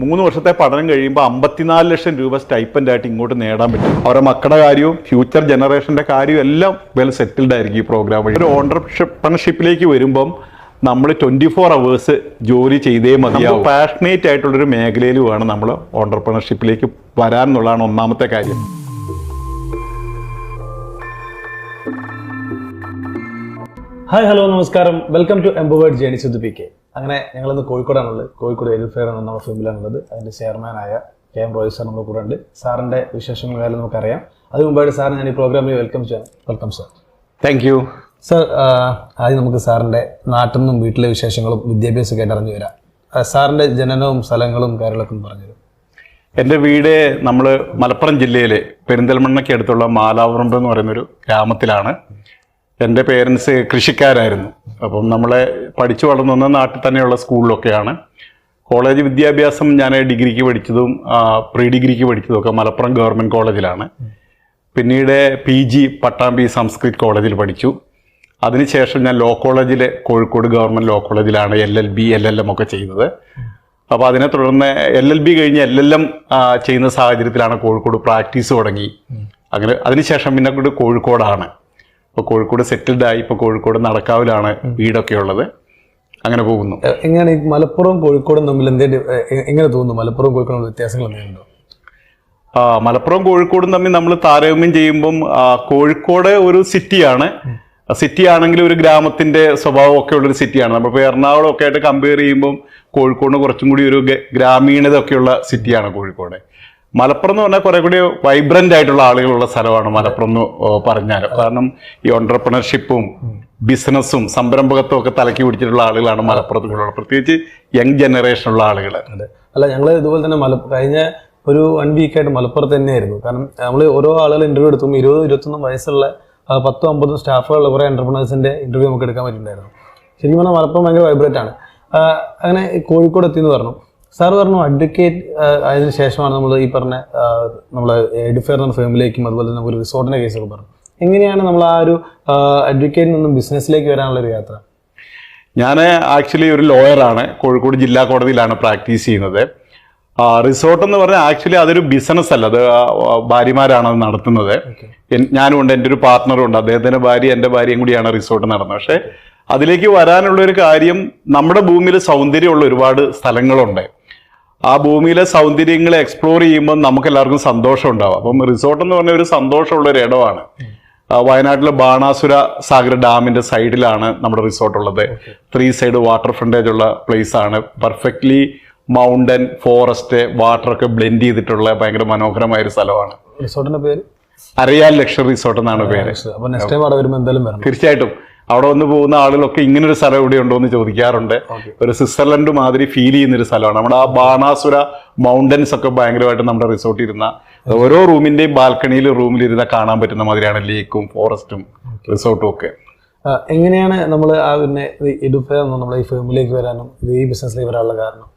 3 വർഷത്തെ പഠനം കഴിയുമ്പോൾ 54 ലക്ഷം രൂപ സ്റ്റൈപ്പൻഡ് ആയിട്ട് ഇങ്ങോട്ട് നേടാൻ പറ്റും. അവരുടെ മക്കളുടെ കാര്യവും ഫ്യൂച്ചർ ജനറേഷന്റെ കാര്യവും എല്ലാം വെൽ സെറ്റിൽഡ് ആയിരിക്കും ഈ പ്രോഗ്രാം വഴി. ഒരു ഓണ്ടർപ്രണർഷിപ്പിലേക്ക് വരുമ്പം നമ്മൾ 24 അവേഴ്സ് ജോലി ചെയ്തേ മതിയാവും. പാഷനേറ്റ് ആയിട്ടുള്ളൊരു മേഖലയിൽ വേണം നമ്മൾ ഓണ്ടർപ്രണർഷിപ്പിലേക്ക് വരാൻ എന്നുള്ളതാണ് ഒന്നാമത്തെ കാര്യം. ഹായ്, ഹലോ, നമസ്കാരം. Welcome to empowered journeys with PK. അങ്ങനെ ഞങ്ങളിന്ന് കോഴിക്കോടാണുള്ളത്. കോഴിക്കോട് എഡ്യൂഫെയർ എന്ന നമ്മുടെ ഫിലിമിലാണുള്ളത്. അതിൻ്റെ ചെയർമാനായ KM റോയ് സാർ നമ്മുടെ കൂടെ ഉണ്ട്. സാറിൻ്റെ വിശേഷങ്ങൾ കാര്യം നമുക്കറിയാം. അതിന് മുമ്പായിട്ട് സാർ ഞാൻ ഈ പ്രോഗ്രാമിൽ വെൽക്കം ചെയ്യാം. Welcome sir. Thank you sir. ആദ്യം നമുക്ക് സാറിൻ്റെ നാട്ടിൽ നിന്നും വീട്ടിലെ വിശേഷങ്ങളും വിദ്യാഭ്യാസമൊക്കെ ആയിട്ട് അറിഞ്ഞു വരാം. സാറിൻ്റെ ജനനവും സ്ഥലങ്ങളും കാര്യങ്ങളൊക്കെ ഒന്ന് പറഞ്ഞു തരും. എൻ്റെ വീട് നമ്മൾ മലപ്പുറം ജില്ലയിലെ പെരിന്തൽമണ്ണയ്ക്ക് അടുത്തുള്ള മാലാവറമ്പ് എന്ന് പറയുന്നൊരു ഗ്രാമത്തിലാണ്. എൻ്റെ പേരൻസ് കൃഷിക്കാരായിരുന്നു. അപ്പം നമ്മളെ പഠിച്ചു വളർന്നു നാട്ടിൽ തന്നെയുള്ള സ്കൂളിലൊക്കെയാണ്. കോളേജ് വിദ്യാഭ്യാസം ഞാൻ ഡിഗ്രിക്ക് പഠിച്ചതും പ്രീ ഡിഗ്രിക്ക് പഠിച്ചതും ഒക്കെ മലപ്പുറം ഗവൺമെൻറ് കോളേജിലാണ്. പിന്നീട് PG പട്ടാമ്പി സംസ്കൃത് കോളേജിൽ പഠിച്ചു. അതിനുശേഷം ഞാൻ ലോ കോളേജിലെ കോഴിക്കോട് ഗവൺമെൻറ് ലോ കോളേജിലാണ് LLB LLM ഒക്കെ ചെയ്യുന്നത്. അപ്പോൾ അതിനെ തുടർന്ന് LLB കഴിഞ്ഞ് LLM ചെയ്യുന്ന സാഹചര്യത്തിലാണ് കോഴിക്കോട് പ്രാക്ടീസ് തുടങ്ങി. അങ്ങനെ അതിനുശേഷം പിന്നെ കോഴിക്കോടാണ്. ഇപ്പോൾ കോഴിക്കോട് സെറ്റിൽഡായി. ഇപ്പോൾ കോഴിക്കോട് നടക്കാവിലാണ് വീടൊക്കെ ഉള്ളത്. അങ്ങനെ പോകുന്നു. എങ്ങനെ ഈ മലപ്പുറം കോഴിക്കോടും തമ്മിൽ എങ്ങനെ തോന്നുന്നു? മലപ്പുറം കോഴിക്കോട് വ്യത്യാസങ്ങൾ എന്തെങ്കിലും? മലപ്പുറം കോഴിക്കോടും തമ്മിൽ നമ്മൾ താരതമ്യം ചെയ്യുമ്പം കോഴിക്കോട് ഒരു സിറ്റിയാണ്. സിറ്റി ആണെങ്കിൽ ഒരു ഗ്രാമത്തിന്റെ സ്വഭാവം ഒക്കെ ഉള്ളൊരു സിറ്റിയാണ്. നമ്മളിപ്പോൾ എറണാകുളം ഒക്കെ ആയിട്ട് കമ്പയർ ചെയ്യുമ്പം കോഴിക്കോടിന് കുറച്ചും കൂടി ഒരു ഗ്രാമീണത ഒക്കെയുള്ള സിറ്റിയാണ് കോഴിക്കോട്. മലപ്പുറം എന്ന് പറഞ്ഞാൽ കുറെ കൂടി വൈബ്രന്റ് ആയിട്ടുള്ള ആളുകളുള്ള സ്ഥലമാണ് മലപ്പുറം എന്ന് പറഞ്ഞാൽ. കാരണം ഈ ഓണ്ടർപ്രണർഷിപ്പും ബിസിനസ്സും സംരംഭകത്വം ഒക്കെ തലക്കി പിടിച്ചിട്ടുള്ള ആളുകളാണ് മലപ്പുറത്തുള്ള, പ്രത്യേകിച്ച് യങ് ജനറേഷനുള്ള ആളുകൾ. അല്ല, ഞങ്ങൾ ഇതുപോലെ തന്നെ കഴിഞ്ഞ ഒരു 1 വീക്കായിട്ട് മലപ്പുറത്ത് തന്നെയായിരുന്നു. കാരണം നമ്മൾ ഓരോ ആളുകൾ ഇന്റർവ്യൂ എടുത്തും 20-21 വയസ്സുള്ള 10-50 സ്റ്റാഫുകളുള്ള കുറെ എന്റർപ്രണേഴ്സിന്റെ ഇന്റർവ്യൂ നമുക്ക് എടുക്കാൻ പറ്റിയിട്ടുണ്ടായിരുന്നു. ശരിക്കും പറഞ്ഞാൽ മലപ്പുറം ഭയങ്കര വൈബ്രന്റ് ആണ്. അങ്ങനെ കോഴിക്കോട് എത്തിയെന്ന് പറഞ്ഞു. സാർ പറഞ്ഞു അഡ്വക്കേറ്റ് അതിന് ശേഷമാണ് നമ്മൾ ഈ പറഞ്ഞ നമ്മളെ എഡ്യൂഫെയർ എന്ന ഫേമിലേക്കും അതുപോലെ തന്നെ ഒരു റിസോർട്ടിന്റെ കേസൊക്കെ പറഞ്ഞു. എങ്ങനെയാണ് നമ്മൾ ആ ഒരു അഡ്വക്കേറ്റിൽ നിന്നും ബിസിനസ്സിലേക്ക് വരാനുള്ള ഒരു യാത്ര? ഞാൻ ആക്ച്വലി ഒരു ലോയറാണ്. കോഴിക്കോട് ജില്ലാ കോടതിയിലാണ് പ്രാക്ടീസ് ചെയ്യുന്നത്. റിസോർട്ട് എന്ന് പറഞ്ഞാൽ ആക്ച്വലി അതൊരു ബിസിനസ് അല്ല, അത് ഭാര്യമാരാണ് അത് നടത്തുന്നത്. ഞാനും ഉണ്ട്, എൻ്റെ ഒരു പാർട്ട്ണറും ഉണ്ട്. അദ്ദേഹത്തിൻ്റെ ഭാര്യ എൻ്റെ ഭാര്യയും കൂടിയാണ് റിസോർട്ട് നടന്നത്. പക്ഷേ അതിലേക്ക് വരാനുള്ള ഒരു കാര്യം, നമ്മുടെ ഭൂമിയിൽ സൗന്ദര്യമുള്ള ഒരുപാട് സ്ഥലങ്ങളുണ്ട്. ആ ഭൂമിയിലെ സൗന്ദര്യങ്ങളെ എക്സ്പ്ലോർ ചെയ്യുമ്പോൾ നമുക്ക് എല്ലാവർക്കും സന്തോഷം ഉണ്ടാവും. അപ്പം റിസോർട്ട് എന്ന് പറഞ്ഞ ഒരു സന്തോഷമുള്ള ഒരു ഇടമാണ്. വയനാട്ടിലെ ബാണാസുര സാഗർ ഡാമിന്റെ സൈഡിലാണ് നമ്മുടെ റിസോർട്ട് ഉള്ളത്. 3 സൈഡ് വാട്ടർ ഫ്രണ്ടേജ് ഉള്ള പ്ലേസ് ആണ്. പെർഫെക്റ്റ്ലി മൗണ്ടൻ, ഫോറസ്റ്റ്, വാട്ടർ ഒക്കെ ബ്ലെൻഡ് ചെയ്തിട്ടുള്ള ഭയങ്കര മനോഹരമായ ഒരു സ്ഥലമാണ്. റിസോർട്ടിന്റെ പേര് അരയാൽ ലക്ഷറി റിസോർട്ട് എന്നാണ് പേര്. തീർച്ചയായിട്ടും അവിടെ വന്ന് പോകുന്ന ആളുകളൊക്കെ ഇങ്ങനൊരു സ്ഥലം ഇവിടെ ഉണ്ടോ എന്ന് ചോദിക്കാറുണ്ട്. ഒരു സ്വിറ്റ്സർലൻഡ് മാതിരി ഫീൽ ചെയ്യുന്നൊരു സ്ഥലമാണ്. നമ്മുടെ ആ ബാണാസുര മൗണ്ടൻസ് ഒക്കെ ഭയങ്കരമായിട്ട് നമ്മുടെ റിസോർട്ടിൽ ഇരുന്ന ഓരോ റൂമിന്റെയും ബാൽക്കണിയിൽ റൂമിലിരുന്ന കാണാൻ പറ്റുന്ന മാതിരിയാണ് ലേക്കും ഫോറസ്റ്റും റിസോർട്ടും ഒക്കെ. എങ്ങനെയാണ് നമ്മൾ പിന്നെ എഡ്യൂഫെയർ നമ്മളെ ഈ ഫേമിലേക്ക് വരാനും ഈ ബിസിനസ്സിലേക്ക് വരാനുള്ള കാരണം?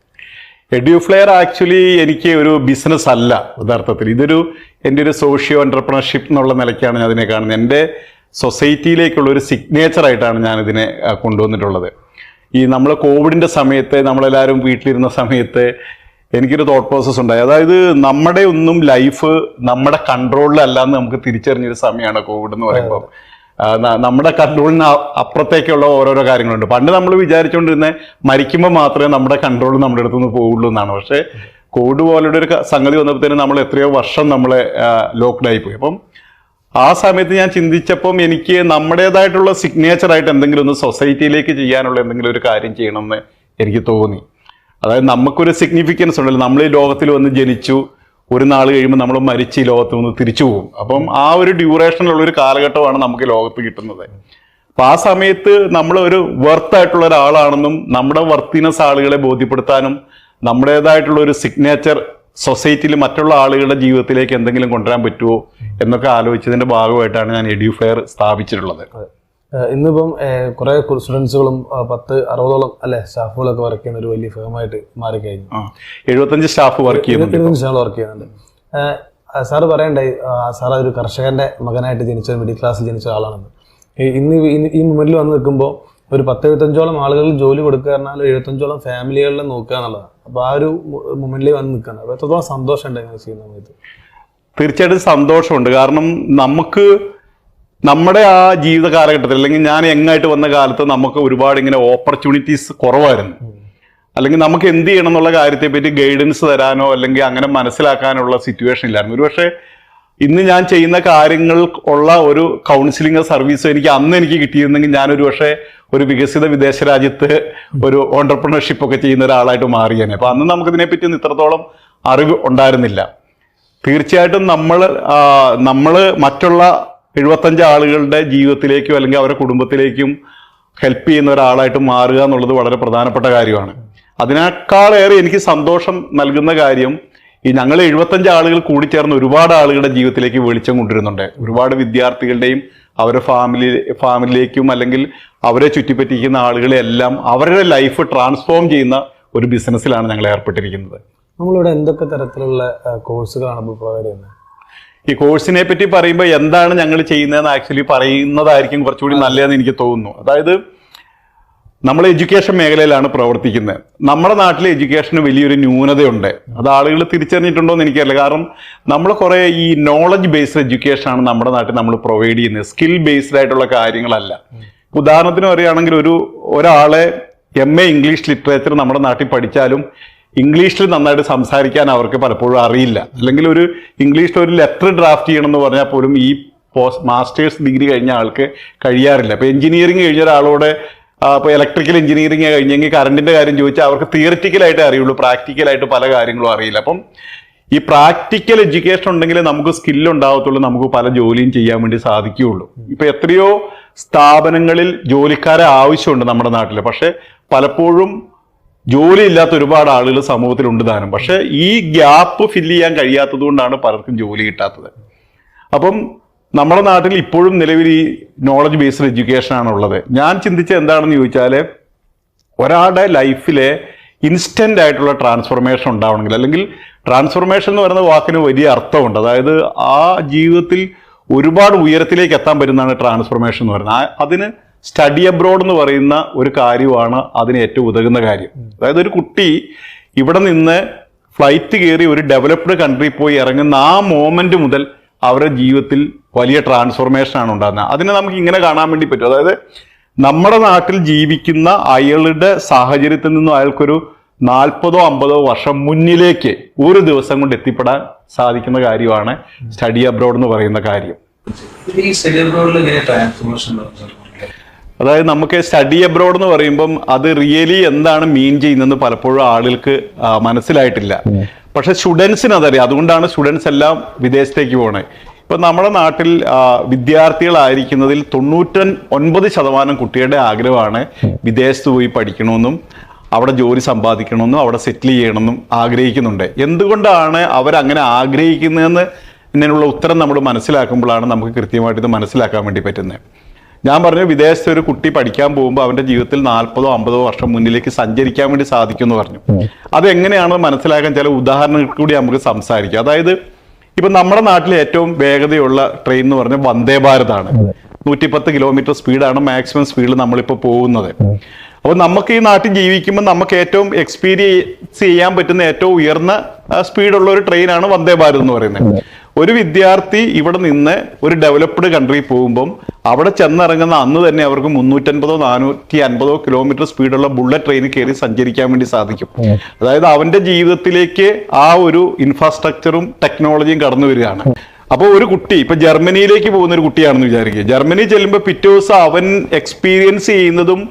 എഡ്യൂഫ്ലെയർ ആക്ച്വലി എനിക്ക് ഒരു ബിസിനസ് അല്ല യഥാർത്ഥത്തിൽ. എൻ്റെ ഒരു സോഷ്യോ എന്റർപ്രണർഷിപ്പ് എന്നുള്ള നിലയ്ക്കാണ് ഞാൻ അതിനെ കാണുന്നത്. എൻ്റെ സൊസൈറ്റിയിലേക്കുള്ള ഒരു സിഗ്നേച്ചർ ആയിട്ടാണ് ഞാൻ ഇതിനെ കൊണ്ടുവന്നിട്ടുള്ളത്. ഈ നമ്മൾ കോവിഡിന്റെ സമയത്ത് നമ്മളെല്ലാവരും വീട്ടിലിരുന്ന സമയത്ത് എനിക്കൊരു തോട്ട് പ്രോസസ് ഉണ്ടായി. അതായത് നമ്മുടെ ഒന്നും ലൈഫ് നമ്മുടെ കൺട്രോളിലല്ല എന്ന് നമുക്ക് തിരിച്ചറിഞ്ഞൊരു സമയമാണ് കോവിഡ് എന്ന് പറയുമ്പോൾ. നമ്മുടെ കൺട്രോളിന് അപ്പുറത്തേക്കുള്ള ഓരോരോ കാര്യങ്ങളുണ്ട്. പണ്ട് നമ്മൾ വിചാരിച്ചുകൊണ്ടിരുന്ന മരിക്കുമ്പോൾ മാത്രമേ നമ്മുടെ കൺട്രോൾ നമ്മുടെ അടുത്തുനിന്ന് പോവുള്ളൂ എന്നാണ്. പക്ഷേ കോവിഡ് പോലുള്ള ഒരു സംഗതി വന്നപ്പോഴത്തേനും നമ്മൾ എത്രയോ വർഷം നമ്മളെ ലോക്ക്ഡായി പോയി. അപ്പം ആ സമയത്ത് ഞാൻ ചിന്തിച്ചപ്പം എനിക്ക് നമ്മുടേതായിട്ടുള്ള സിഗ്നേച്ചറായിട്ട് എന്തെങ്കിലും ഒന്ന് സൊസൈറ്റിയിലേക്ക് ചെയ്യാനുള്ള എന്തെങ്കിലും ഒരു കാര്യം ചെയ്യണമെന്ന് എനിക്ക് തോന്നി. അതായത് നമുക്കൊരു സിഗ്നിഫിക്കൻസ് ഉണ്ടല്ലോ. നമ്മൾ ഈ ലോകത്തിൽ വന്ന് ജനിച്ചു, ഒരു നാൾ കഴിയുമ്പോൾ നമ്മൾ മരിച്ച് ഈ ലോകത്ത് നിന്ന് തിരിച്ചു പോകും. അപ്പം ആ ഒരു ഡ്യൂറേഷനുള്ളൊരു കാലഘട്ടമാണ് നമുക്ക് ലോകത്ത് കിട്ടുന്നത്. അപ്പം ആ സമയത്ത് നമ്മൾ ഒരു വർത്തായിട്ടുള്ള ഒരാളാണെന്നും നമ്മുടെ വർത്തിനെസ് ആളുകളെ ബോധ്യപ്പെടുത്താനും നമ്മുടേതായിട്ടുള്ള ഒരു സിഗ്നേച്ചർ സൊസൈറ്റിയിൽ മറ്റുള്ള ആളുകളുടെ ജീവിതത്തിലേക്ക് എന്തെങ്കിലും കൊണ്ടുവരാൻ പറ്റുമോ എന്നൊക്കെ ആലോചിച്ചതിന്റെ ഭാഗമായിട്ടാണ് ഞാൻ എഡ്യൂഫെയർ സ്ഥാപിച്ചിട്ടുള്ളത്. ഇന്നിപ്പം കുറെ സ്റ്റുഡൻസുകളും 10-60ഓളം അല്ലെ സ്റ്റാഫുകളൊക്കെ വർക്ക് ചെയ്യുന്ന ഒരു വലിയ ഫേമായിട്ട് മാറിക്കഴിഞ്ഞു. 75 സ്റ്റാഫ് വർക്ക് ചെയ്യുന്നുണ്ട്. സാറ് പറയണ്ടായി സാർ ഒരു കർഷകന്റെ മകനായിട്ട് ജനിച്ച മിഡിൽ ക്ലാസ്സിൽ ജനിച്ച ആളാണെന്ന്. ഇന്ന് ഈ മുന്നിൽ വന്ന് നിൽക്കുമ്പോൾ ഒരു 10-75ഓളം ആളുകൾ ജോലി കൊടുക്കുക പറഞ്ഞാൽ 75ഓളം ഫാമിലികളിൽ നോക്കുക എന്നുള്ളതാണ്. അപ്പോൾ ആ ഒരു മൊമെന്റിൽ വന്ന് നിൽക്കുകയാണ്. അപ്പോൾ എത്രത്തോളം സന്തോഷം ഉണ്ട് അങ്ങനെ ചെയ്യുന്ന സമയത്ത്? തീർച്ചയായിട്ടും സന്തോഷമുണ്ട്. കാരണം നമുക്ക് നമ്മുടെ ആ ജീവിത കാലഘട്ടത്തിൽ, അല്ലെങ്കിൽ ഞാൻ യങ്ങായിട്ട് വന്ന കാലത്ത് നമുക്ക് ഒരുപാട് ഇങ്ങനെ ഓപ്പർച്യൂണിറ്റീസ് കുറവായിരുന്നു. അല്ലെങ്കിൽ നമുക്ക് എന്ത് ചെയ്യണം എന്നുള്ള കാര്യത്തെ പറ്റി ഗൈഡൻസ് തരാനോ അല്ലെങ്കിൽ അങ്ങനെ മനസ്സിലാക്കാനുള്ള സിറ്റുവേഷൻ ഇല്ലായിരുന്നു. ഒരുപക്ഷെ ഇന്ന് ഞാൻ ചെയ്യുന്ന കാര്യങ്ങൾ ഉള്ള ഒരു കൗൺസിലിംഗ് സർവീസ് എനിക്ക് കിട്ടിയിരുന്നെങ്കിൽ ഞാനൊരു പക്ഷേ ഒരു വികസിത വിദേശ രാജ്യത്ത് ഒരു ഓണ്ടർപ്രണർഷിപ്പ് ഒക്കെ ചെയ്യുന്ന ഒരാളായിട്ട് മാറിയേനെ. അപ്പൊ അന്ന് നമുക്കിതിനെപ്പറ്റി ഇത്രത്തോളം അറിവ് ഉണ്ടായിരുന്നില്ല. തീർച്ചയായിട്ടും നമ്മൾ മറ്റുള്ള 75 ആളുകളുടെ ജീവിതത്തിലേക്കും അല്ലെങ്കിൽ അവരുടെ കുടുംബത്തിലേക്കും ഹെൽപ്പ് ചെയ്യുന്ന ഒരാളായിട്ട് മാറുക എന്നുള്ളത് വളരെ പ്രധാനപ്പെട്ട കാര്യമാണ്. അതിനേക്കാളേറെ എനിക്ക് സന്തോഷം നൽകുന്ന കാര്യം ഈ ഞങ്ങൾ 75 ആളുകൾ കൂടിച്ചേർന്ന് ഒരുപാട് ആളുകളുടെ ജീവിതത്തിലേക്ക് വെളിച്ചം കൊണ്ടുവരുന്നുണ്ട്. ഒരുപാട് വിദ്യാർത്ഥികളുടെയും അവരുടെ ഫാമിലിയിലേക്കും അല്ലെങ്കിൽ അവരെ ചുറ്റിപ്പറ്റിക്കുന്ന ആളുകളെല്ലാം അവരുടെ ലൈഫ് ട്രാൻസ്ഫോം ചെയ്യുന്ന ഒരു ബിസിനസ്സിലാണ് ഞങ്ങൾ ഏർപ്പെട്ടിരിക്കുന്നത്. നമ്മളിവിടെ എന്തൊക്കെ തരത്തിലുള്ള കോഴ്സുകളാണ് ഇപ്പോൾ പ്രൊവൈഡ് ചെയ്യുന്നത്? ഈ കോഴ്സിനെ പറ്റി പറയുമ്പോൾ എന്താണ് ഞങ്ങൾ ചെയ്യുന്നതെന്ന് ആക്ച്വലി പറയുന്നതായിരിക്കും കുറച്ചുകൂടി നല്ലതെന്ന് എനിക്ക് തോന്നുന്നു. അതായത് നമ്മൾ എഡ്യൂക്കേഷൻ മേഖലയിലാണ് പ്രവർത്തിക്കുന്നത്. നമ്മുടെ നാട്ടിലെ എഡ്യൂക്കേഷന് വലിയൊരു ന്യൂനതയുണ്ട്. അത് ആളുകൾ തിരിച്ചറിഞ്ഞിട്ടുണ്ടോ എന്ന് എനിക്കറിയില്ല. കാരണം നമ്മൾ കുറേ ഈ നോളജ് ബേസ്ഡ് എഡ്യൂക്കേഷൻ ആണ് നമ്മുടെ നാട്ടിൽ നമ്മൾ പ്രൊവൈഡ് ചെയ്യുന്നത്, സ്കിൽ ബേസ്ഡ് ആയിട്ടുള്ള കാര്യങ്ങളല്ല. ഉദാഹരണത്തിന് പറയുകയാണെങ്കിൽ ഒരാളെ MA ഇംഗ്ലീഷ് ലിറ്ററേച്ചർ നമ്മുടെ നാട്ടിൽ പഠിച്ചാലും ഇംഗ്ലീഷിൽ നന്നായിട്ട് സംസാരിക്കാൻ അവർക്ക് പലപ്പോഴും അറിയില്ല. അല്ലെങ്കിൽ ഒരു ഇംഗ്ലീഷിൽ ഒരു ലെറ്റർ ഡ്രാഫ്റ്റ് ചെയ്യണം എന്ന് പറഞ്ഞാൽ പോലും ഈ മാസ്റ്റേഴ്സ് ഡിഗ്രി കഴിഞ്ഞ ആൾക്ക് കഴിയാറില്ല. ഇപ്പൊ എഞ്ചിനീയറിംഗ് കഴിഞ്ഞ ഒരാളോട് ഇപ്പോൾ ഇലക്ട്രിക്കൽ എഞ്ചിനീയറിംഗ് കഴിഞ്ഞെങ്കിൽ കറണ്ടിന്റെ കാര്യം ചോദിച്ചാൽ അവർക്ക് തിയറിറ്റിക്കലായിട്ട് അറിയുള്ളൂ, പ്രാക്ടിക്കലായിട്ട് പല കാര്യങ്ങളും അറിയില്ല. അപ്പം ഈ പ്രാക്ടിക്കൽ എഡ്യൂക്കേഷൻ ഉണ്ടെങ്കിൽ നമുക്ക് സ്കില്ല് ഉണ്ടാവത്തുള്ളൂ, നമുക്ക് പല ജോലിയും ചെയ്യാൻ വേണ്ടി സാധിക്കുകയുള്ളൂ. ഇപ്പൊ എത്രയോ സ്ഥാപനങ്ങളിൽ ജോലിക്കാരെ ആവശ്യമുണ്ട് നമ്മുടെ നാട്ടിൽ. പക്ഷെ പലപ്പോഴും ജോലി ഇല്ലാത്ത ഒരുപാട് ആളുകൾ സമൂഹത്തിലുണ്ട് താനും. പക്ഷെ ഈ ഗ്യാപ്പ് ഫില്ല് ചെയ്യാൻ കഴിയാത്തത് കൊണ്ടാണ് പലർക്കും ജോലി കിട്ടാത്തത്. അപ്പം നമ്മുടെ നാട്ടിൽ ഇപ്പോഴും നിലവിൽ ഈ നോളജ് ബേസ്ഡ് എഡ്യൂക്കേഷൻ ആണുള്ളത്. ഞാൻ ചിന്തിച്ചത് എന്താണെന്ന് ചോദിച്ചാൽ, ഒരാളുടെ ലൈഫിലെ ഇൻസ്റ്റന്റ് ആയിട്ടുള്ള ട്രാൻസ്ഫോർമേഷൻ ഉണ്ടാവണമെങ്കിൽ, അല്ലെങ്കിൽ ട്രാൻസ്ഫോർമേഷൻ എന്ന് പറയുന്ന വാക്കിന് വലിയ അർത്ഥമുണ്ട്. അതായത് ആ ജീവിതത്തിൽ ഒരുപാട് ഉയരത്തിലേക്ക് എത്താൻ പറ്റുന്നതാണ് ട്രാൻസ്ഫോർമേഷൻ എന്ന് പറയുന്നത്. അതിന് സ്റ്റഡി അബ്രോഡ് എന്ന് പറയുന്ന ഒരു കാര്യമാണ് അതിന് ഏറ്റവും ഉതകുന്ന കാര്യം. അതായത് ഒരു കുട്ടി ഇവിടെ നിന്ന് ഫ്ലൈറ്റ് കയറി ഒരു ഡെവലപ്ഡ് കൺട്രി പോയി ഇറങ്ങുന്ന ആ മോമെന്റ് മുതൽ അവരുടെ ജീവിതത്തിൽ വലിയ ട്രാൻസ്ഫോർമേഷൻ ആണ് ഉണ്ടാകുന്നത്. അതിനെ നമുക്ക് ഇങ്ങനെ കാണാൻ വേണ്ടി പറ്റും. അതായത് നമ്മുടെ നാട്ടിൽ ജീവിക്കുന്ന അയാളുടെ സാഹചര്യത്തിൽ നിന്നും അയാൾക്കൊരു 40-50 വർഷം മുന്നിലേക്ക് ഒരു ദിവസം കൊണ്ട് എത്തിപ്പെടാൻ സാധിക്കുന്ന കാര്യമാണ് സ്റ്റഡി അബ്രോഡ് എന്ന് പറയുന്ന കാര്യം. അതായത് നമുക്ക് സ്റ്റഡി അബ്രോഡ് എന്ന് പറയുമ്പം അത് റിയലി എന്താണ് മീൻ ചെയ്യുന്നതെന്ന് പലപ്പോഴും ആളുകൾക്ക് മനസ്സിലായിട്ടില്ല. പക്ഷെ സ്റ്റുഡൻസിന് അതറിയാം. അതുകൊണ്ടാണ് സ്റ്റുഡൻസ് എല്ലാം വിദേശത്തേക്ക് പോകണേ. ഇപ്പൊ നമ്മുടെ നാട്ടിൽ വിദ്യാർത്ഥികളായിരിക്കുന്നതിൽ 99% കുട്ടികളുടെ ആഗ്രഹമാണ് വിദേശത്ത് പോയി പഠിക്കണമെന്നും അവിടെ ജോലി സമ്പാദിക്കണമെന്നും അവിടെ സെറ്റിൽ ചെയ്യണമെന്നും ആഗ്രഹിക്കുന്നുണ്ട്. എന്തുകൊണ്ടാണ് അവരങ്ങനെ ആഗ്രഹിക്കുന്നതെന്ന് ഇതിനുള്ള ഉത്തരം നമ്മൾ മനസ്സിലാക്കുമ്പോഴാണ് നമുക്ക് കൃത്യമായിട്ട് ഇത് മനസ്സിലാക്കാൻ വേണ്ടി പറ്റുന്നത്. ഞാൻ പറഞ്ഞു, വിദേശത്ത് ഒരു കുട്ടി പഠിക്കാൻ പോകുമ്പോൾ അവന്റെ ജീവിതത്തിൽ 40-50 വർഷം മുന്നിലേക്ക് സഞ്ചരിക്കാൻ വേണ്ടി സാധിക്കും എന്ന് പറഞ്ഞു. അതെങ്ങനെയാണെന്ന് മനസ്സിലാക്കാൻ ചില ഉദാഹരണങ്ങൾ കൂടി നമുക്ക് സംസാരിക്കാം. അതായത് ഇപ്പൊ നമ്മുടെ നാട്ടിലെ ഏറ്റവും വേഗതയുള്ള ട്രെയിൻ എന്ന് പറഞ്ഞാൽ വന്ദേ ഭാരതാണ്. 110 കിലോമീറ്റർ സ്പീഡാണ് മാക്സിമം സ്പീഡിൽ നമ്മളിപ്പോൾ പോകുന്നത്. അപ്പോൾ നമുക്ക് ഈ നാട്ടിൽ ജീവിക്കുമ്പോൾ നമുക്ക് ഏറ്റവും എക്സ്പീരിയൻസ് ചെയ്യാൻ പറ്റുന്ന ഏറ്റവും ഉയർന്ന സ്പീഡുള്ള ഒരു ട്രെയിനാണ് വന്ദേ ഭാരത് എന്ന് പറയുന്നത്. ഒരു വിദ്യാർത്ഥി ഇവിടെ നിന്ന് ഒരു ഡെവലപ്ഡ് കൺട്രി പോകുമ്പം അവിടെ ചെന്നിറങ്ങുന്ന അന്ന് തന്നെ അവർക്ക് 350-450 കിലോമീറ്റർ സ്പീഡുള്ള ബുള്ളറ്റ് ട്രെയിനിൽ കയറി സഞ്ചരിക്കാൻ വേണ്ടി സാധിക്കും. അതായത് അവന്റെ ജീവിതത്തിലേക്ക് ആ ഒരു ഇൻഫ്രാസ്ട്രക്ചറും ടെക്നോളജിയും കടന്നു വരികയാണ്. അപ്പോൾ ഒരു കുട്ടി ഇപ്പൊ ജർമ്മനിയിലേക്ക് പോകുന്ന ഒരു കുട്ടിയാണെന്ന് വിചാരിക്കുക. ജർമ്മനി ചെല്ലുമ്പോൾ പിറ്റേ ദിവസം അവൻ എക്സ്പീരിയൻസ് ചെയ്യുന്നതും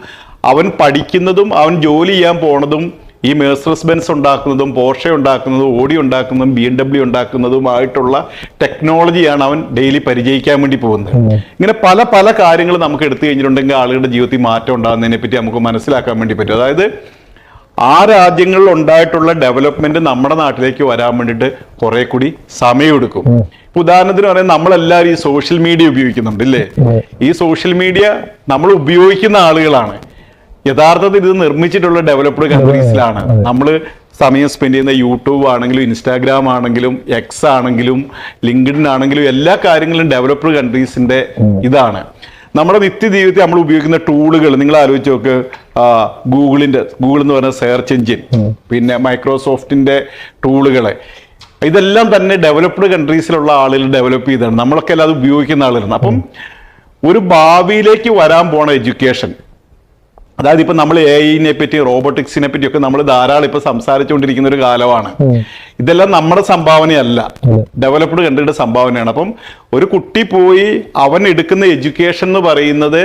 അവൻ പഠിക്കുന്നതും അവൻ ജോലി ചെയ്യാൻ പോണതും ഈ മെഴ്സറസ് ബെൻസ് ഉണ്ടാക്കുന്നതും പോർഷെ ഉണ്ടാക്കുന്നതും ഓഡി ഉണ്ടാക്കുന്നതും BMW ഉണ്ടാക്കുന്നതുമായിട്ടുള്ള ടെക്നോളജിയാണ് അവൻ ഡെയിലി പരിചയിക്കാൻ വേണ്ടി പോകുന്നത്. ഇങ്ങനെ പല പല കാര്യങ്ങൾ നമുക്ക് എടുത്തു കഴിഞ്ഞിട്ടുണ്ടെങ്കിൽ ആളുകളുടെ ജീവിതത്തിൽ മാറ്റം ഉണ്ടാകുന്നതിനെ പറ്റി നമുക്ക് മനസ്സിലാക്കാൻ വേണ്ടി പറ്റും. അതായത് ആ രാജ്യങ്ങളിൽ ഉണ്ടായിട്ടുള്ള ഡെവലപ്മെന്റ് നമ്മുടെ നാട്ടിലേക്ക് വരാൻ വേണ്ടിയിട്ട് കുറെ കൂടി സമയമെടുക്കും. ഉദാഹരണത്തിന് പറയാൻ നമ്മളെല്ലാവരും ഈ സോഷ്യൽ മീഡിയ ഉപയോഗിക്കുന്നുണ്ട് ഇല്ലേ? ഈ സോഷ്യൽ മീഡിയ നമ്മൾ ഉപയോഗിക്കുന്ന ആളുകളാണ്. യഥാർത്ഥത്തിൽ ഇത് നിർമ്മിച്ചിട്ടുള്ള ഡെവലപ്ഡ് കൺട്രീസിലാണ്. നമ്മൾ സമയം സ്പെൻഡ് ചെയ്യുന്ന യൂട്യൂബ് ആണെങ്കിലും ഇൻസ്റ്റാഗ്രാം ആണെങ്കിലും എക്സ് ആണെങ്കിലും ലിങ്ക്ഡിൻ ആണെങ്കിലും എല്ലാ കാര്യങ്ങളും ഡെവലപ്ഡ് കൺട്രീസിന്റെ ഇതാണ്. നമ്മുടെ നിത്യജീവിതത്തിൽ നമ്മൾ ഉപയോഗിക്കുന്ന ടൂളുകൾ നിങ്ങൾ ആലോചിച്ച് നോക്ക്. ഗൂഗിൾ എന്ന് പറയുന്ന സെർച്ച് എഞ്ചിൻ, പിന്നെ മൈക്രോസോഫ്റ്റിന്റെ ടൂളുകളെ, ഇതെല്ലാം തന്നെ ഡെവലപ്ഡ് കൺട്രീസിലുള്ള ആളുകൾ ഡെവലപ്പ് ചെയ്തതാണ്. നമ്മളൊക്കെ അല്ലാതെ ഉപയോഗിക്കുന്ന ആളുകളാണ്. അപ്പം ഒരു ഭാവിയിലേക്ക് വരാൻ പോണ എഡ്യൂക്കേഷൻ, അതായത് ഇപ്പൊ നമ്മൾ AI പറ്റി, റോബോട്ടിക്സിനെ പറ്റിയൊക്കെ നമ്മൾ ധാരാളം ഇപ്പൊ സംസാരിച്ചുകൊണ്ടിരിക്കുന്ന ഒരു കാലമാണ്. ഇതെല്ലാം നമ്മുടെ സംഭാവനയല്ല, ഡെവലപ്ഡ് കൺട്രിയുടെ സംഭാവനയാണ്. അപ്പം ഒരു കുട്ടി പോയി അവൻ എടുക്കുന്ന എഡ്യൂക്കേഷൻ എന്ന് പറയുന്നത്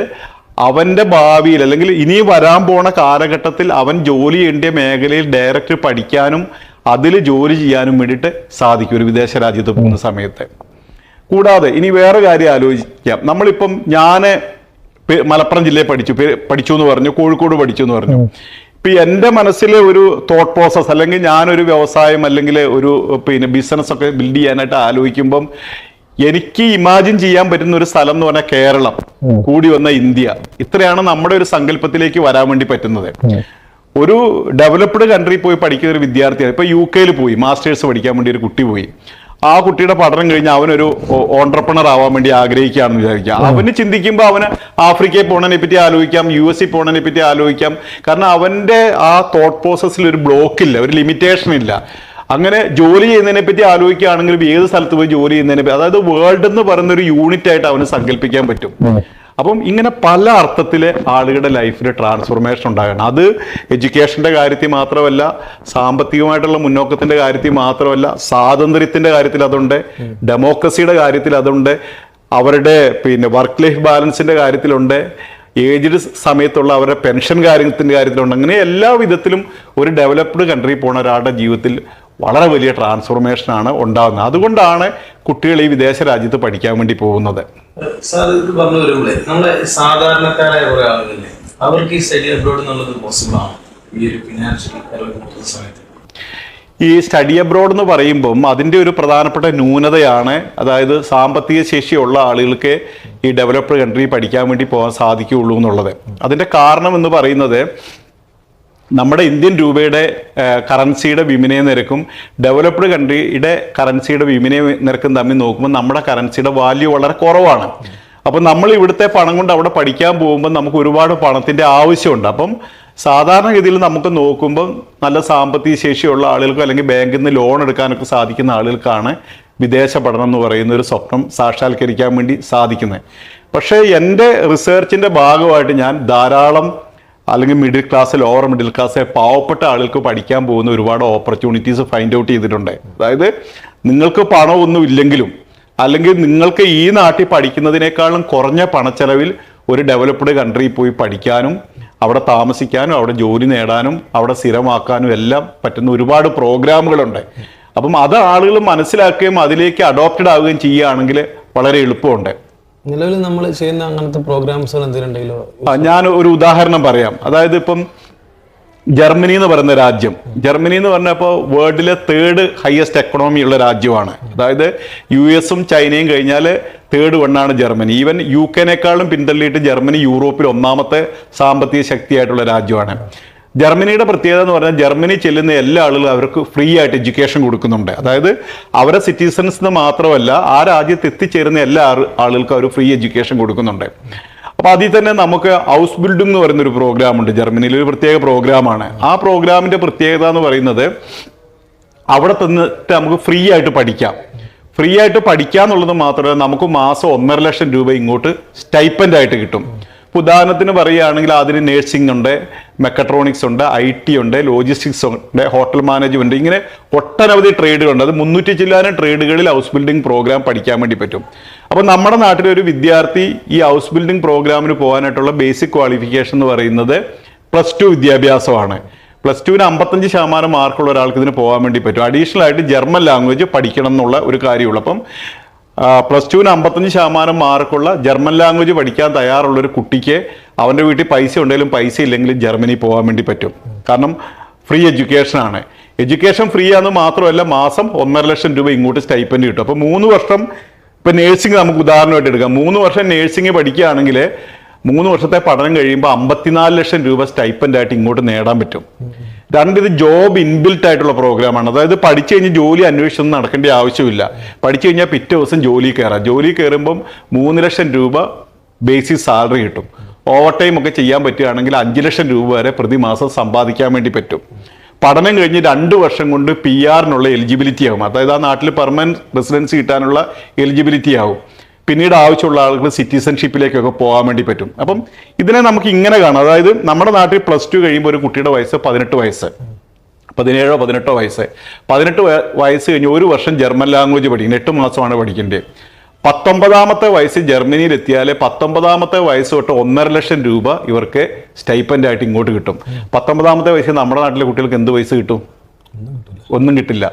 അവന്റെ ഭാവിയിൽ അല്ലെങ്കിൽ ഇനി വരാൻ പോണ കാലഘട്ടത്തിൽ അവൻ ജോലി ചെയ്യേണ്ട മേഖലയിൽ ഡയറക്റ്റ് പഠിക്കാനും അതിൽ ജോലി ചെയ്യാനും വേണ്ടിയിട്ട് സാധിക്കും ഒരു വിദേശ രാജ്യത്ത് പോകുന്ന സമയത്ത്. കൂടാതെ ഇനി വേറെ കാര്യം ആലോചിക്കാം. നമ്മളിപ്പം ഞാൻ മലപ്പുറം ജില്ലയിൽ പഠിച്ചു എന്ന് പറഞ്ഞു, കോഴിക്കോട് പഠിച്ചു എന്ന് പറഞ്ഞു. ഇപ്പൊ എൻ്റെ മനസ്സിലെ ഒരു തോട്ട് പ്രോസസ് അല്ലെങ്കിൽ ഞാനൊരു വ്യവസായം അല്ലെങ്കിൽ ഒരു ബിസിനസ് ഒക്കെ ബിൽഡ് ചെയ്യാനായിട്ട് ആലോചിക്കുമ്പം എനിക്ക് ഇമാജിൻ ചെയ്യാൻ പറ്റുന്ന ഒരു സ്ഥലം എന്ന് പറഞ്ഞാൽ കേരളം, കൂടി വന്ന ഇന്ത്യ. ഇത്രയാണ് നമ്മുടെ ഒരു സങ്കല്പത്തിലേക്ക് വരാൻ വേണ്ടി പറ്റുന്നത്. ഒരു ഡെവലപ്ഡ് കൺട്രി പോയി പഠിക്കുന്ന ഒരു വിദ്യാർത്ഥിയാണ്. ഇപ്പൊ UK പോയി മാസ്റ്റേഴ്സ് പഠിക്കാൻ വേണ്ടി ഒരു കുട്ടി പോയി. ആ കുട്ടിയുടെ പഠനം കഴിഞ്ഞ് അവനൊരു ഓൺട്രപ്രണർ ആവാൻ വേണ്ടി ആഗ്രഹിക്കുകയാണെന്ന് വിചാരിക്കുക. അവന് ചിന്തിക്കുമ്പോൾ അവന് ആഫ്രിക്കയിൽ പോണതിനെ പറ്റി ആലോചിക്കാം, US പോണതിനെ പറ്റി ആലോചിക്കാം. കാരണം അവന്റെ ആ തോട്ട് പ്രോസസ്സിൽ ഒരു ബ്ലോക്ക് ഇല്ല, ഒരു ലിമിറ്റേഷൻ ഇല്ല. അങ്ങനെ ജോലി ചെയ്യുന്നതിനെ പറ്റി ആലോചിക്കുകയാണെങ്കിലും ഏത് സ്ഥലത്ത് പോയി ജോലി ചെയ്യുന്നതിനെ പറ്റി, അതായത് വേൾഡ് എന്ന് പറയുന്ന ഒരു യൂണിറ്റ് ആയിട്ട് അവന് സങ്കല്പിക്കാൻ പറ്റും. അപ്പം ഇങ്ങനെ പല അർത്ഥത്തില് ആളുകളുടെ ലൈഫിൽ ട്രാൻസ്ഫോർമേഷൻ ഉണ്ടാകണം. അത് എഡ്യൂക്കേഷന്റെ കാര്യത്തിൽ മാത്രമല്ല, സാമ്പത്തികമായിട്ടുള്ള മുന്നോക്കത്തിന്റെ കാര്യത്തിൽ മാത്രമല്ല, സ്വാതന്ത്ര്യത്തിന്റെ കാര്യത്തിൽ അതുണ്ട്, ഡെമോക്രസിയുടെ കാര്യത്തിൽ അതുണ്ട്, അവരുടെ വർക്ക് ലൈഫ് ബാലൻസിന്റെ കാര്യത്തിലുണ്ട്, ഏജ്ഡ് സമയത്തുള്ള അവരുടെ പെൻഷൻ കാര്യത്തിന്റെ കാര്യത്തിലുണ്ട്. അങ്ങനെ എല്ലാ വിധത്തിലും ഒരു ഡെവലപ്ഡ് കൺട്രി പോണ ഒരാളുടെ ജീവിതത്തിൽ വളരെ വലിയ ട്രാൻസ്ഫോർമേഷനാണ് ഉണ്ടാകുന്നത്. അതുകൊണ്ടാണ് കുട്ടികൾ ഈ വിദേശ രാജ്യത്ത് പഠിക്കാൻ വേണ്ടി പോകുന്നത്. സാർ ഇത് പറഞ്ഞു വരുമ്പോഴേ നമ്മളെ സാധാരണക്കാരായ കുറെ ആളുകളില്ലേ, അവർക്ക് ഈ സ്റ്റഡി അബ്രോഡ് എന്നുള്ളത് പോസിബിൾ ആണ് ഈ ഒരു ഫിനാൻഷ്യൽ സമയത്ത്? ഈ സ്റ്റഡി അബ്രോഡ് എന്ന് പറയുമ്പം അതിൻ്റെ ഒരു പ്രധാനപ്പെട്ട ന്യൂനതയാണ്, അതായത് സാമ്പത്തിക ശേഷിയുള്ള ആളുകൾക്ക് ഈ ഡെവലപ്ഡ് കൺട്രി പഠിക്കാൻ വേണ്ടി പോകാൻ സാധിക്കുകയുള്ളൂ എന്നുള്ളത്. അതിൻ്റെ കാരണം എന്ന് പറയുന്നത് നമ്മുടെ ഇന്ത്യൻ രൂപയുടെ കറൻസിയുടെ വിനിമയ നിരക്കും ഡെവലപ്ഡ് കൺട്രിയുടെ കറൻസിയുടെ വിനിമയ നിരക്കും തമ്മിൽ നോക്കുമ്പോൾ നമ്മുടെ കറൻസിയുടെ വാല്യൂ വളരെ കുറവാണ്. അപ്പം നമ്മൾ ഇവിടുത്തെ പണം കൊണ്ട് അവിടെ പഠിക്കാൻ പോകുമ്പോൾ നമുക്ക് ഒരുപാട് പണത്തിൻ്റെ ആവശ്യമുണ്ട്. അപ്പം സാധാരണഗതിയിൽ നമുക്ക് നോക്കുമ്പോൾ നല്ല സാമ്പത്തിക ശേഷിയുള്ള ആളുകൾക്ക് അല്ലെങ്കിൽ ബാങ്കിൽ നിന്ന് ലോൺ എടുക്കാനൊക്കെ സാധിക്കുന്ന ആളുകൾക്കാണ് വിദേശ പഠനം എന്ന് പറയുന്ന ഒരു സ്വപ്നം സാക്ഷാത്കരിക്കാൻ വേണ്ടി സാധിക്കുന്നത്. പക്ഷേ എൻ്റെ റിസർച്ചിൻ്റെ ഭാഗമായിട്ട് ഞാൻ ധാരാളം അല്ലെങ്കിൽ middle class, lower middle class, പാവപ്പെട്ട ആളുകൾക്ക് പഠിക്കാൻ പോകുന്ന ഒരുപാട് ഓപ്പർച്യൂണിറ്റീസ് ഫൈൻഡ് ഔട്ട് ചെയ്തിട്ടുണ്ട്. അതായത് നിങ്ങൾക്ക് പണമൊന്നും ഇല്ലെങ്കിലും അല്ലെങ്കിൽ നിങ്ങൾക്ക് ഈ നാട്ടിൽ പഠിക്കുന്നതിനേക്കാളും കുറഞ്ഞ പണച്ചെലവിൽ ഒരു ഡെവലപ്ഡ് കൺട്രിയിൽ പോയി പഠിക്കാനും അവിടെ താമസിക്കാനും അവിടെ ജോലി നേടാനും അവിടെ സ്ഥിരമാക്കാനും എല്ലാം പറ്റുന്ന ഒരുപാട് പ്രോഗ്രാമുകളുണ്ട്. അപ്പം അത് ആളുകൾ മനസ്സിലാക്കുകയും അതിലേക്ക് അഡോപ്റ്റഡ് ആവുകയും ചെയ്യുകയാണെങ്കിൽ വളരെ എളുപ്പമുണ്ട്. നിലവിൽ നമ്മൾ ചെയ്യുന്ന അങ്ങനത്തെ പ്രോഗ്രാംസുകൾ എന്തെങ്കിലും ഉണ്ടെങ്കിലോ? ഞാൻ ഒരു ഉദാഹരണം പറയാം. അതായത് ഇപ്പം ജർമ്മനി എന്ന് പറയുന്ന രാജ്യം, ജർമ്മനി എന്ന് പറഞ്ഞപ്പോൾ വേൾഡിലെ 3rd ഹയസ്റ്റ് എക്കണോമി ഉള്ള രാജ്യമാണ്. അതായത് US ചൈനയും കഴിഞ്ഞാൽ 3rd 1 ജർമ്മനി. ഈവൻ UK പിന്തള്ളിയിട്ട് ജർമ്മനി യൂറോപ്പിൽ 1ാമത്തെ സാമ്പത്തിക ശക്തിയായിട്ടുള്ള രാജ്യമാണ്. ജർമ്മനിയുടെ പ്രത്യേകത എന്ന് പറഞ്ഞാൽ ജർമ്മനി ചെല്ലുന്ന എല്ലാ ആളുകളും അവർക്ക് ഫ്രീ ആയിട്ട് എഡ്യൂക്കേഷൻ കൊടുക്കുന്നുണ്ട്. അതായത് അവരെ സിറ്റിസൺസിന് മാത്രമല്ല ആ രാജ്യത്ത് എത്തിച്ചേരുന്ന എല്ലാ ആളുകൾക്കും അവർ ഫ്രീ എഡ്യൂക്കേഷൻ കൊടുക്കുന്നുണ്ട്. അപ്പൊ അതിൽ തന്നെ നമുക്ക് ഹൗസ് ബിൽഡിംഗ് എന്ന് പറയുന്ന ഒരു പ്രോഗ്രാം ഉണ്ട്. ജർമ്മനിയിൽ ഒരു പ്രത്യേക പ്രോഗ്രാമാണ്. ആ പ്രോഗ്രാമിന്റെ പ്രത്യേകത എന്ന് പറയുന്നത് അവിടെ തന്നിട്ട് നമുക്ക് ഫ്രീ ആയിട്ട് പഠിക്കാം. ഫ്രീ ആയിട്ട് പഠിക്കാന്നുള്ളത് മാത്രമല്ല നമുക്ക് മാസം 1.5 ലക്ഷം രൂപ ഇങ്ങോട്ട് സ്റ്റൈപ്പൻഡ് ആയിട്ട് കിട്ടും. ഉദാഹരണത്തിന് പറയുകയാണെങ്കിൽ അതിന് നേഴ്സിംഗ് ഉണ്ട്, മെക്കട്രോണിക്സ് ഉണ്ട്, IT ഉണ്ട്, ലോജിസ്റ്റിക്സ് ഉണ്ട്, ഹോട്ടൽ മാനേജ്മെന്റ്, ഇങ്ങനെ ഒട്ടനവധി ട്രേഡുകളുണ്ട്. അത് 300 ചില്ലാനം ട്രേഡുകളിൽ ഹൗസ് ബിൽഡിംഗ് പ്രോഗ്രാം പഠിക്കാൻ വേണ്ടി പറ്റും. അപ്പോൾ നമ്മുടെ നാട്ടിലെ ഒരു വിദ്യാർത്ഥി ഈ ഹൗസ് ബിൽഡിംഗ് പ്രോഗ്രാമിന് പോകാനായിട്ടുള്ള ബേസിക് ക്വാളിഫിക്കേഷൻ എന്ന് പറയുന്നത് +2 വിദ്യാഭ്യാസമാണ്. +2ന് 55% മാർക്കുള്ള ഒരാൾക്ക് ഇതിന് പോകാൻ വേണ്ടി പറ്റും. അഡീഷണൽ ആയിട്ട് ജർമ്മൻ ലാംഗ്വേജ് പഠിക്കണം എന്നുള്ള ഒരു കാര്യമുള്ളൂ. അപ്പം +2ന് 55% മാർക്കുള്ള ജർമ്മൻ ലാംഗ്വേജ് പഠിക്കാൻ തയ്യാറുള്ള ഒരു കുട്ടിക്ക് അവൻ്റെ വീട്ടിൽ പൈസ ഉണ്ടെങ്കിലും പൈസ ഇല്ലെങ്കിലും ജർമ്മനി പോകാൻ വേണ്ടി പറ്റും. കാരണം ഫ്രീ എഡ്യൂക്കേഷനാണ്. എഡ്യൂക്കേഷൻ ഫ്രീ ആണെന്ന് മാത്രമല്ല മാസം 1.5 ലക്ഷം രൂപ ഇങ്ങോട്ട് സ്റ്റൈപ്പൻഡ് കിട്ടും. അപ്പോൾ 3 വർഷം ഇപ്പം നേഴ്സിംഗ് നമുക്ക് ഉദാഹരണമായിട്ട് എടുക്കാം. 3 വർഷം നേഴ്സിംഗ് പഠിക്കുകയാണെങ്കിൽ 3 വർഷത്തെ പഠനം കഴിയുമ്പോൾ 54 ലക്ഷം രൂപ സ്റ്റൈപ്പൻഡ് ആയിട്ട് ഇങ്ങോട്ട് നേടാൻ പറ്റും. ഇത് ജോബ് ഇൻബിൽറ്റ് ആയിട്ടുള്ള പ്രോഗ്രാമാണ്. അതായത് പഠിച്ചു കഴിഞ്ഞ് ജോലി അന്വേഷിച്ചൊന്നും നടക്കേണ്ട ആവശ്യമില്ല. പഠിച്ചു കഴിഞ്ഞാൽ പിറ്റേ ദിവസം ജോലി കയറാം. ജോലി കയറുമ്പം 3 ലക്ഷം രൂപ ബേസിക് സാലറി കിട്ടും. ഓവർ ടൈം ഒക്കെ ചെയ്യാൻ പറ്റുകയാണെങ്കിൽ 5 ലക്ഷം രൂപ വരെ പ്രതിമാസം സമ്പാദിക്കാൻ വേണ്ടി പറ്റും. പഠനം കഴിഞ്ഞ് 2 വർഷം കൊണ്ട് PR-നുള്ള എലിജിബിലിറ്റി ആകും. അതായത് ആ നാട്ടിൽ പെർമനന്റ് റെസിഡൻസി കിട്ടാനുള്ള എലിജിബിലിറ്റി ആവും. പിന്നീട് ആവശ്യമുള്ള ആളുകൾ സിറ്റിസൺഷിപ്പിലേക്കൊക്കെ പോകാൻ വേണ്ടി പറ്റും. അപ്പം ഇതിനെ നമുക്ക് ഇങ്ങനെ കാണാം. അതായത് നമ്മുടെ നാട്ടിൽ +2 കഴിയുമ്പോൾ ഒരു കുട്ടിയുടെ വയസ്സ് 18 വയസ്സ്, 17 18 വയസ്സ്. 18 വയസ്സ് കഴിഞ്ഞ് 1 വർഷം ജർമ്മൻ ലാംഗ്വേജ് പഠിക്കുന്നത്, 8 മാസമാണ് പഠിക്കേണ്ടത്. 19-ാമത്തെ വയസ്സ് ജർമ്മനിയിൽ എത്തിയാൽ 19-ാമത്തെ വയസ്സ് തൊട്ട് 1.5 ലക്ഷം രൂപ ഇവർക്ക് സ്റ്റൈപ്പൻഡ് ആയിട്ട് ഇങ്ങോട്ട് കിട്ടും. 19-ാമത്തെ വയസ്സ് നമ്മുടെ നാട്ടിലെ കുട്ടികൾക്ക് എന്ത് വയസ്സ് കിട്ടും? ഒന്നും കിട്ടില്ല.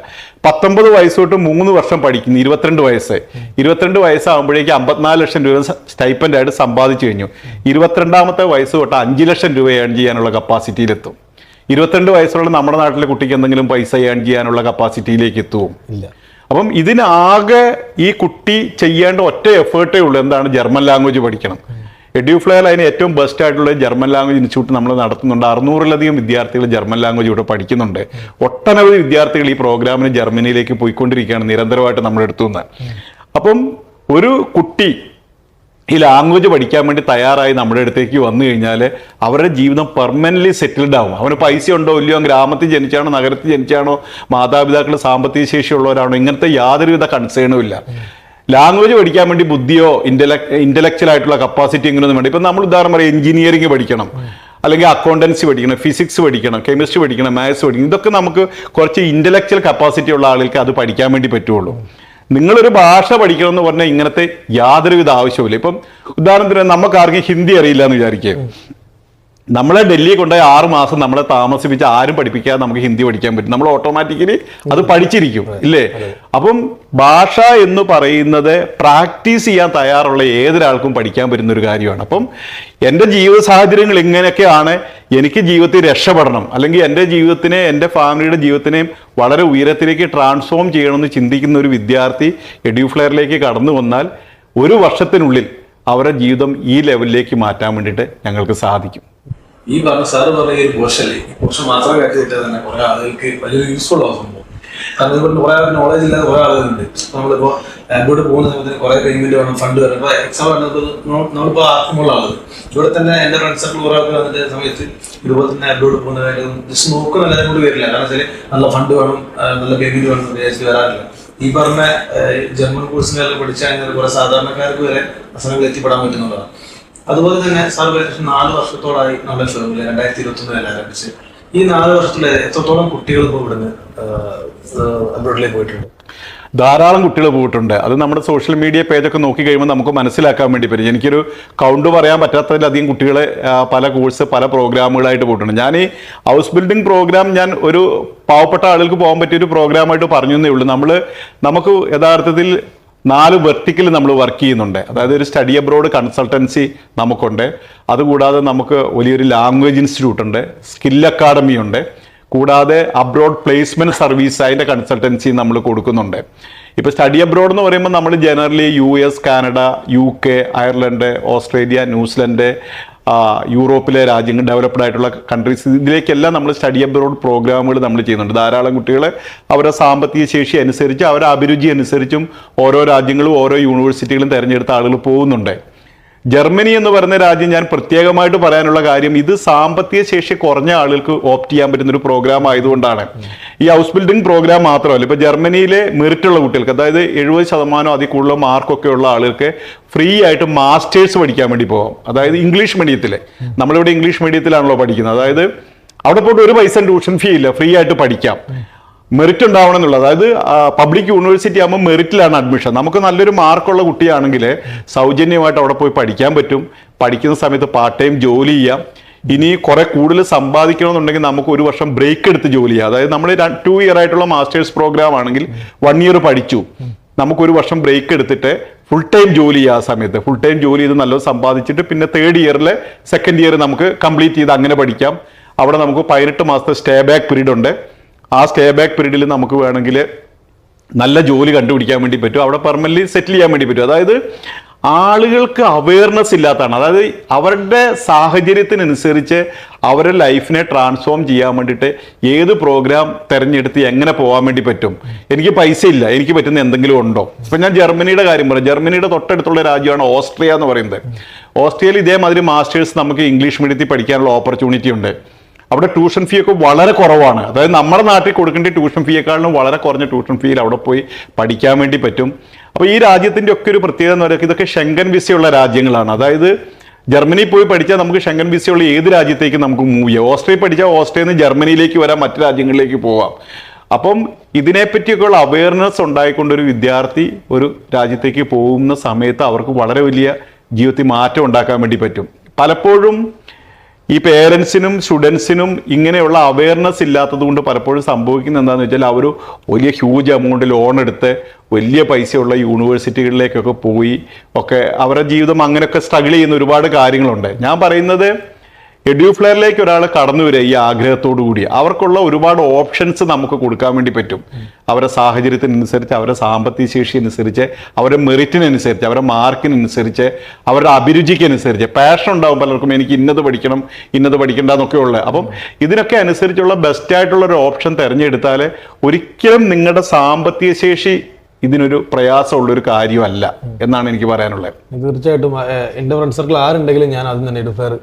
19 വയസ്സ് തൊട്ട് 3 വർഷം പഠിക്കുന്നു, 22 വയസ്സ്. 22 വയസ്സാകുമ്പോഴേക്ക് 54 ലക്ഷം രൂപ സ്റ്റൈപ്പൻഡ് ആയിട്ട് സമ്പാദിച്ചു കഴിഞ്ഞു. 22-ാമത്തെ വയസ്സ് തൊട്ട് 5 ലക്ഷം രൂപ ഏൺ ചെയ്യാനുള്ള കപ്പാസിറ്റിയിലെത്തും. 22 വയസ്സുള്ള നമ്മുടെ നാട്ടിലെ കുട്ടിക്ക് എന്തെങ്കിലും പൈസ ഏൺ ചെയ്യാനുള്ള കപ്പാസിറ്റിയിലേക്ക് എത്തും ഇല്ല. അപ്പം ഇതിനാകെ ഈ കുട്ടി ചെയ്യേണ്ട ഒറ്റ എഫേർട്ടേ ഉള്ളൂ, എന്താണ്? ജർമ്മൻ ലാംഗ്വേജ് പഠിക്കണം. എഡ്യൂഫ്ലെയർ അതിന് ഏറ്റവും ബെസ്റ്റ് ആയിട്ടുള്ള ജർമ്മൻ ലാംഗ്വേജ് ഇൻസ്റ്റിറ്റ്യൂട്ട് നമ്മൾ നടത്തുന്നുണ്ട്. 600-ലധികം വിദ്യാർത്ഥികൾ ജർമ്മൻ ലാംഗ്വേജ് ഇവിടെ പഠിക്കുന്നുണ്ട്. ഒട്ടനവധി വിദ്യാർത്ഥികൾ ഈ പ്രോഗ്രാമിന് ജർമ്മനിയിലേക്ക് പോയിക്കൊണ്ടിരിക്കുകയാണ് നിരന്തരമായിട്ട് നമ്മുടെ അടുത്തുനിന്ന്. അപ്പം ഒരു കുട്ടി ഈ ലാംഗ്വേജ് പഠിക്കാൻ വേണ്ടി തയ്യാറായി നമ്മുടെ അടുത്തേക്ക് വന്നു കഴിഞ്ഞാൽ അവരുടെ ജീവിതം പെർമനൻ്റ്ലി സെറ്റിൽഡ് ആവും. അവന് പൈസ ഉണ്ടോ ഇല്ലയോ, ഗ്രാമത്തിൽ ജനിച്ചാണോ നഗരത്തിൽ ജനിച്ചാണോ, മാതാപിതാക്കൾ സാമ്പത്തിക ശേഷിയുള്ളവരാണോ, ഇങ്ങനത്തെ യാതൊരുവിധ കൺസേണും ഇല്ല. ലാംഗ്വേജ് പഠിക്കാൻ വേണ്ടി ബുദ്ധിയോ ഇന്റലക്ച്വൽ ആയിട്ടുള്ള കപ്പാസിറ്റി എങ്ങനെയൊന്നും വേണ്ട. ഇപ്പം നമ്മൾ ഉദാഹരണം പറയാം, എഞ്ചിനീയറിംഗ് പഠിക്കണം, അല്ലെങ്കിൽ അക്കൗണ്ടൻസി പഠിക്കണം, ഫിസിക്സ് പഠിക്കണം, കെമിസ്ട്രി പഠിക്കണം, മാത്സ് പഠിക്കണം. ഇതൊക്കെ നമുക്ക് കുറച്ച് ഇന്റലക്ച്വൽ കപ്പാസിറ്റി ഉള്ള ആളുകൾക്ക് അത് പഠിക്കാൻ വേണ്ടി പറ്റുള്ളൂ. നിങ്ങളൊരു ഭാഷ പഠിക്കണം എന്ന് പറഞ്ഞാൽ ഇങ്ങനത്തെ യാതൊരുവിധ ആവശ്യമില്ല. ഇപ്പം ഉദാഹരണത്തിന് നമുക്ക് ആർക്കും ഹിന്ദി അറിയില്ല എന്ന് വിചാരിക്കുക, നമ്മളെ ഡൽഹി കൊണ്ടുപോയി 6 മാസം നമ്മളെ താമസിപ്പിച്ച് ആരും പഠിപ്പിക്കാതെ നമുക്ക് ഹിന്ദി പഠിക്കാൻ പറ്റും. നമ്മൾ ഓട്ടോമാറ്റിക്കലി അത് പഠിച്ചിരിക്കും, ഇല്ലേ? അപ്പം ഭാഷ എന്ന് പറയുന്നത് പ്രാക്ടീസ് ചെയ്യാൻ തയ്യാറുള്ള ഏതൊരാൾക്കും പഠിക്കാൻ പറ്റുന്ന ഒരു കാര്യമാണ്. അപ്പം എൻ്റെ ജീവിത സാഹചര്യങ്ങൾ ഇങ്ങനെയൊക്കെയാണ്, എനിക്ക് ജീവിതത്തിൽ രക്ഷപ്പെടണം, അല്ലെങ്കിൽ എൻ്റെ ജീവിതത്തിനെ, എൻ്റെ ഫാമിലിയുടെ ജീവിതത്തിനെയും വളരെ ഉയരത്തിലേക്ക് ട്രാൻസ്ഫോം ചെയ്യണമെന്ന് ചിന്തിക്കുന്ന ഒരു വിദ്യാർത്ഥി എഡ്യൂഫ്ലെയറിലേക്ക് കടന്നു വന്നാൽ 1 വർഷത്തിനുള്ളിൽ അവരുടെ ജീവിതം ഈ ലെവലിലേക്ക് മാറ്റാൻ വേണ്ടിയിട്ട് ഞങ്ങൾക്ക് സാധിക്കും. ഈ പറഞ്ഞ സാറ് പറഞ്ഞ ഒരു പോർഷല്ലേ, ഈ പോർഷൻ മാത്രം കേട്ടിട്ട് തന്നെ കുറെ ആളുകൾക്ക് വലിയൊരു യൂസ്ഫുൾ ആവും സംഭവം. കാരണം ഇതുകൊണ്ട് കുറെ നോളജ് ഇല്ലാതെ കുറെ ആളുകളുണ്ട്. നമ്മളിപ്പോ ബാങ്കോട്ട് പോകുന്ന സമയത്ത് കുറെ പേയ്മെന്റ് വേണം, ഫണ്ട് വേണം. ഇപ്പൊ എക്സാം വേണ്ടത് നമ്മളിപ്പോ ആർക്കുമുള്ള ആള് ഇവിടെ തന്നെ എന്റെ ഫ്രണ്ട്സ് സർക്കിൾ കുറെ ആൾക്കാർ വന്നിട്ട് സമയത്ത് ഇതുപോലെ തന്നെ അബ്രോഡ് പോകുന്ന കാര്യം ജസ്റ്റ് നോക്കുന്ന എല്ലാവരും കൂടി വരില്ല. കാരണം വെച്ചാൽ നല്ല ഫണ്ട് വേണം, നല്ല പേയ്മെന്റ് വേണം വിചാരിച്ച് വരാറില്ല. ഈ പറഞ്ഞ ജർമ്മൻ കോഴ്സിനെല്ലാം പഠിച്ചാൽ കുറെ സാധാരണക്കാർക്ക് വരെ അവസരങ്ങൾ എത്തിപ്പെടാൻ പറ്റുന്നതാണ്. അതുപോലെ തന്നെ സാർ 4 വർഷത്തോളായി നമ്മുടെ ഫേമില് 2021 ആരംഭിച്ച് ഈ 4 വർഷത്തിൽ എത്രത്തോളം കുട്ടികൾ ഇപ്പോൾ ഇവിടുന്ന് അബ്രോഡിലേക്ക് പോയിട്ടുണ്ട്? ധാരാളം കുട്ടികൾ പോയിട്ടുണ്ട്. അത് നമ്മുടെ സോഷ്യൽ മീഡിയ പേജൊക്കെ നോക്കി കഴിയുമ്പോൾ നമുക്ക് മനസ്സിലാക്കാൻ വേണ്ടി പറ്റും. എനിക്കൊരു കൗണ്ട് പറയാൻ പറ്റാത്തതിലധികം കുട്ടികളെ പല കോഴ്സ്, പല പ്രോഗ്രാമുകളായിട്ട് പോയിട്ടുണ്ട്. ഞാൻ ഈ ഹൗസ് ബിൽഡിംഗ് പ്രോഗ്രാം ഞാൻ ഒരു പാവപ്പെട്ട ആളുകൾക്ക് പോകാൻ പറ്റിയൊരു പ്രോഗ്രാമായിട്ട് പറഞ്ഞു എന്നേ ഉള്ളൂ. നമുക്ക് യഥാർത്ഥത്തിൽ 4 വെർട്ടിക്കൽ നമ്മൾ വർക്ക് ചെയ്യുന്നുണ്ട്. അതായത് ഒരു സ്റ്റഡി അബ്രോഡ് കൺസൾട്ടൻസി നമുക്കുണ്ട്. അതുകൂടാതെ നമുക്ക് വലിയൊരു ലാംഗ്വേജ് ഇൻസ്റ്റിറ്റ്യൂട്ട് ഉണ്ട്, സ്കിൽ അക്കാഡമി ഉണ്ട്, കൂടാതെ അബ്രോഡ് പ്ലേസ്മെന്റ് സർവീസ് അതിൻ്റെ കൺസൾട്ടൻസി നമ്മൾ കൊടുക്കുന്നുണ്ട്. ഇപ്പോൾ സ്റ്റഡി അബ്രോഡ് എന്ന് പറയുമ്പോൾ നമ്മൾ generally US, Canada, UK, Ireland, Australia, New Zealand, യൂറോപ്പിലെ രാജ്യങ്ങൾ, ഡെവലപ്ഡ് ആയിട്ടുള്ള കൺട്രീസ്, ഇതിലേക്കെല്ലാം നമ്മൾ സ്റ്റഡി അബ്രോഡ് പ്രോഗ്രാമുകൾ നമ്മൾ ചെയ്യുന്നുണ്ട്. ധാരാളം കുട്ടികൾ അവരുടെ സാമ്പത്തിക ശേഷി അനുസരിച്ച്, അവരുടെ അഭിരുചി അനുസരിച്ചും ഓരോ രാജ്യങ്ങളും ഓരോ യൂണിവേഴ്സിറ്റികളും തിരഞ്ഞെടുത്ത ആളുകൾ പോകുന്നുണ്ട്. ജർമ്മനി എന്ന് പറയുന്ന രാജ്യം ഞാൻ പ്രത്യേകമായിട്ട് പറയാനുള്ള കാര്യം, ഇത് സാമ്പത്തിക ശേഷി കുറഞ്ഞ ആളുകൾക്ക് ഓപ്റ്റ് ചെയ്യാൻ പറ്റുന്ന ഒരു പ്രോഗ്രാം ആയതുകൊണ്ടാണ്. ഈ ഹൗസ് ബിൽഡിംഗ് പ്രോഗ്രാം മാത്രമല്ല, ഇപ്പോൾ ജർമ്മനിയിലെ മെറിറ്റുള്ള കുട്ടികൾക്ക്, അതായത് 70% അതിൽ കൂടുതൽ മാർക്കൊക്കെ ഉള്ള ആളുകൾക്ക് ഫ്രീ ആയിട്ട് മാസ്റ്റേഴ്സ് പഠിക്കാൻ വേണ്ടി പോകാം. അതായത് ഇംഗ്ലീഷ് മീഡിയത്തിൽ, നമ്മളിവിടെ ഇംഗ്ലീഷ് മീഡിയത്തിലാണല്ലോ പഠിക്കുന്നത്. അതായത് അവിടെ പോയിട്ട് 1 പൈസ ട്യൂഷൻ ഫീ ഇല്ല, ഫ്രീ ആയിട്ട് പഠിക്കാം. മെറിറ്റ് ഉണ്ടാവണം എന്നുള്ളത്, അതായത് പബ്ലിക് യൂണിവേഴ്സിറ്റി ആകുമ്പോൾ മെറിറ്റിലാണ് അഡ്മിഷൻ. നമുക്ക് നല്ലൊരു മാർക്കുള്ള കുട്ടിയാണെങ്കിൽ സൗജന്യമായിട്ട് അവിടെ പോയി പഠിക്കാൻ പറ്റും. പഠിക്കുന്ന സമയത്ത് പാർട്ട് ടൈം ജോലി ചെയ്യാം. ഇനി കുറെ കൂടുതൽ സമ്പാദിക്കണമെന്നുണ്ടെങ്കിൽ നമുക്ക് 1 വർഷം ബ്രേക്ക് എടുത്ത് ജോലി ചെയ്യാം. അതായത് നമ്മൾ 2 ഇയർ ആയിട്ടുള്ള മാസ്റ്റേഴ്സ് പ്രോഗ്രാം ആണെങ്കിൽ 1 ഇയർ പഠിച്ചു, നമുക്ക് 1 വർഷം ബ്രേക്ക് എടുത്തിട്ട് ഫുൾ ടൈം ജോലി ചെയ്യുക. ആ സമയത്ത് ഫുൾ ടൈം ജോലി ചെയ്ത് നല്ലത് സമ്പാദിച്ചിട്ട് പിന്നെ 3rd ഇയറിലെ 2nd ഇയർ നമുക്ക് കംപ്ലീറ്റ് ചെയ്ത് അങ്ങനെ പഠിക്കാം. അവിടെ നമുക്ക് 18 മാസത്തെ സ്റ്റേ ബാക്ക് പീരീഡ് ഉണ്ട്. ആ സ്റ്റേ ബാക്ക് പീരീഡിൽ നമുക്ക് വേണമെങ്കിൽ നല്ല ജോലി കണ്ടുപിടിക്കാൻ വേണ്ടി പറ്റും, അവിടെ പെർമനൻ്റ്ലി സെറ്റിൽ ചെയ്യാൻ വേണ്ടി പറ്റും. അതായത് ആളുകൾക്ക് അവയർനെസ് ഇല്ലാത്തതാണ്. അതായത് അവരുടെ സാഹചര്യത്തിനനുസരിച്ച് അവരുടെ ലൈഫിനെ ട്രാൻസ്ഫോം ചെയ്യാൻ വേണ്ടിയിട്ട് ഏത് പ്രോഗ്രാം തിരഞ്ഞെടുത്ത് എങ്ങനെ പോകാൻ വേണ്ടി പറ്റും. എനിക്ക് പൈസ ഇല്ല, എനിക്ക് പറ്റുന്ന എന്തെങ്കിലും ഉണ്ടോ? ഇപ്പം ഞാൻ ജർമ്മനിയുടെ കാര്യം പറയാം. ജർമ്മനിയുടെ തൊട്ടടുത്തുള്ള രാജ്യമാണ് ഓസ്ട്രിയ എന്ന് പറയുന്നത്. ഓസ്ട്രേലിയയിൽ ഇതേമാതിരി മാസ്റ്റേഴ്സ് നമുക്ക് ഇംഗ്ലീഷ് മീഡിയത്തിൽ പഠിക്കാനുള്ള ഓപ്പർച്യൂണിറ്റി ഉണ്ട്. അവിടെ ട്യൂഷൻ ഫീ ഒക്കെ വളരെ കുറവാണ്. അതായത് നമ്മുടെ നാട്ടിൽ കൊടുക്കേണ്ട ട്യൂഷൻ ഫീയേക്കാളും വളരെ കുറഞ്ഞ ട്യൂഷൻ ഫീയിൽ അവിടെ പോയി പഠിക്കാൻ വേണ്ടി പറ്റും. അപ്പോൾ ഈ രാജ്യത്തിൻ്റെ ഒക്കെ ഒരു പ്രത്യേകത എന്ന് പറയുന്നത് ഇതൊക്കെ ഷെങ്കൻ വിസയുള്ള രാജ്യങ്ങളാണ്. അതായത് ജർമ്മനിയിൽ പോയി പഠിച്ചാൽ നമുക്ക് ഷെങ്കൻ വിസയുള്ള ഏത് രാജ്യത്തേക്ക് നമുക്ക് മൂവ് ചെയ്യാം. ഓസ്ട്രേലിയ പഠിച്ചാൽ ഓസ്ട്രേലിയയിൽ നിന്ന് ജർമ്മനിയിലേക്ക് വരാം, മറ്റു രാജ്യങ്ങളിലേക്ക് പോവാം. അപ്പം ഇതിനെപ്പറ്റിയൊക്കെയുള്ള അവയർനെസ് ഉണ്ടായിക്കൊണ്ടൊരു വിദ്യാർത്ഥി ഒരു രാജ്യത്തേക്ക് പോകുന്ന സമയത്ത് അവർക്ക് വളരെ വലിയ ജീവിതത്തിൽ മാറ്റം ഉണ്ടാക്കാൻ വേണ്ടി പറ്റും. പലപ്പോഴും ഈ പേരൻസിനും സ്റ്റുഡൻസിനും ഇങ്ങനെയുള്ള അവയർനെസ് ഇല്ലാത്തത് കൊണ്ട് പലപ്പോഴും സംഭവിക്കുന്നത് എന്താണെന്ന് വെച്ചാൽ അവർ വലിയ ഹ്യൂജ് എമൗണ്ട് ലോൺ എടുത്ത് വലിയ പൈസയുള്ള യൂണിവേഴ്സിറ്റികളിലേക്കൊക്കെ പോയി ഒക്കെ അവരുടെ ജീവിതം അങ്ങനെയൊക്കെ സ്ട്രഗിൾ ചെയ്യുന്ന ഒരുപാട് കാര്യങ്ങളുണ്ട്. ഞാൻ പറയുന്നത് എഡ്യൂഫ്ലെയറിലേക്ക് ഒരാൾ കടന്നു വരിക ഈ ആഗ്രഹത്തോടു കൂടി അവർക്കുള്ള ഒരുപാട് ഓപ്ഷൻസ് നമുക്ക് കൊടുക്കാൻ വേണ്ടി പറ്റും. അവരുടെ സാഹചര്യത്തിനനുസരിച്ച്, അവരുടെ സാമ്പത്തിക ശേഷി അനുസരിച്ച്, അവരുടെ മെറിറ്റിനനുസരിച്ച്, അവരുടെ മാർക്കിനനുസരിച്ച്, അവരുടെ അഭിരുചിക്കനുസരിച്ച്. പാഷൻ ഉണ്ടാവും പലർക്കും, എനിക്ക് ഇന്നത് പഠിക്കണം ഇന്നത് പഠിക്കണ്ട എന്നൊക്കെ ഉള്ളത്. അപ്പം ഇതിനൊക്കെ അനുസരിച്ചുള്ള ബെസ്റ്റ് ആയിട്ടുള്ള ഒരു ഓപ്ഷൻ തിരഞ്ഞെടുത്താൽ ഒരിക്കലും നിങ്ങളുടെ സാമ്പത്തിക ശേഷി ഇതിനൊരു പ്രയാസമുള്ളൊരു കാര്യമല്ല എന്നാണ് എനിക്ക് പറയാനുള്ളത്. തീർച്ചയായിട്ടും എൻ്റെ ഫ്രണ്ട് സർക്കിൾ ആരുണ്ടെങ്കിലും ഞാൻ അതും തന്നെ എഡ്യൂഫെയർ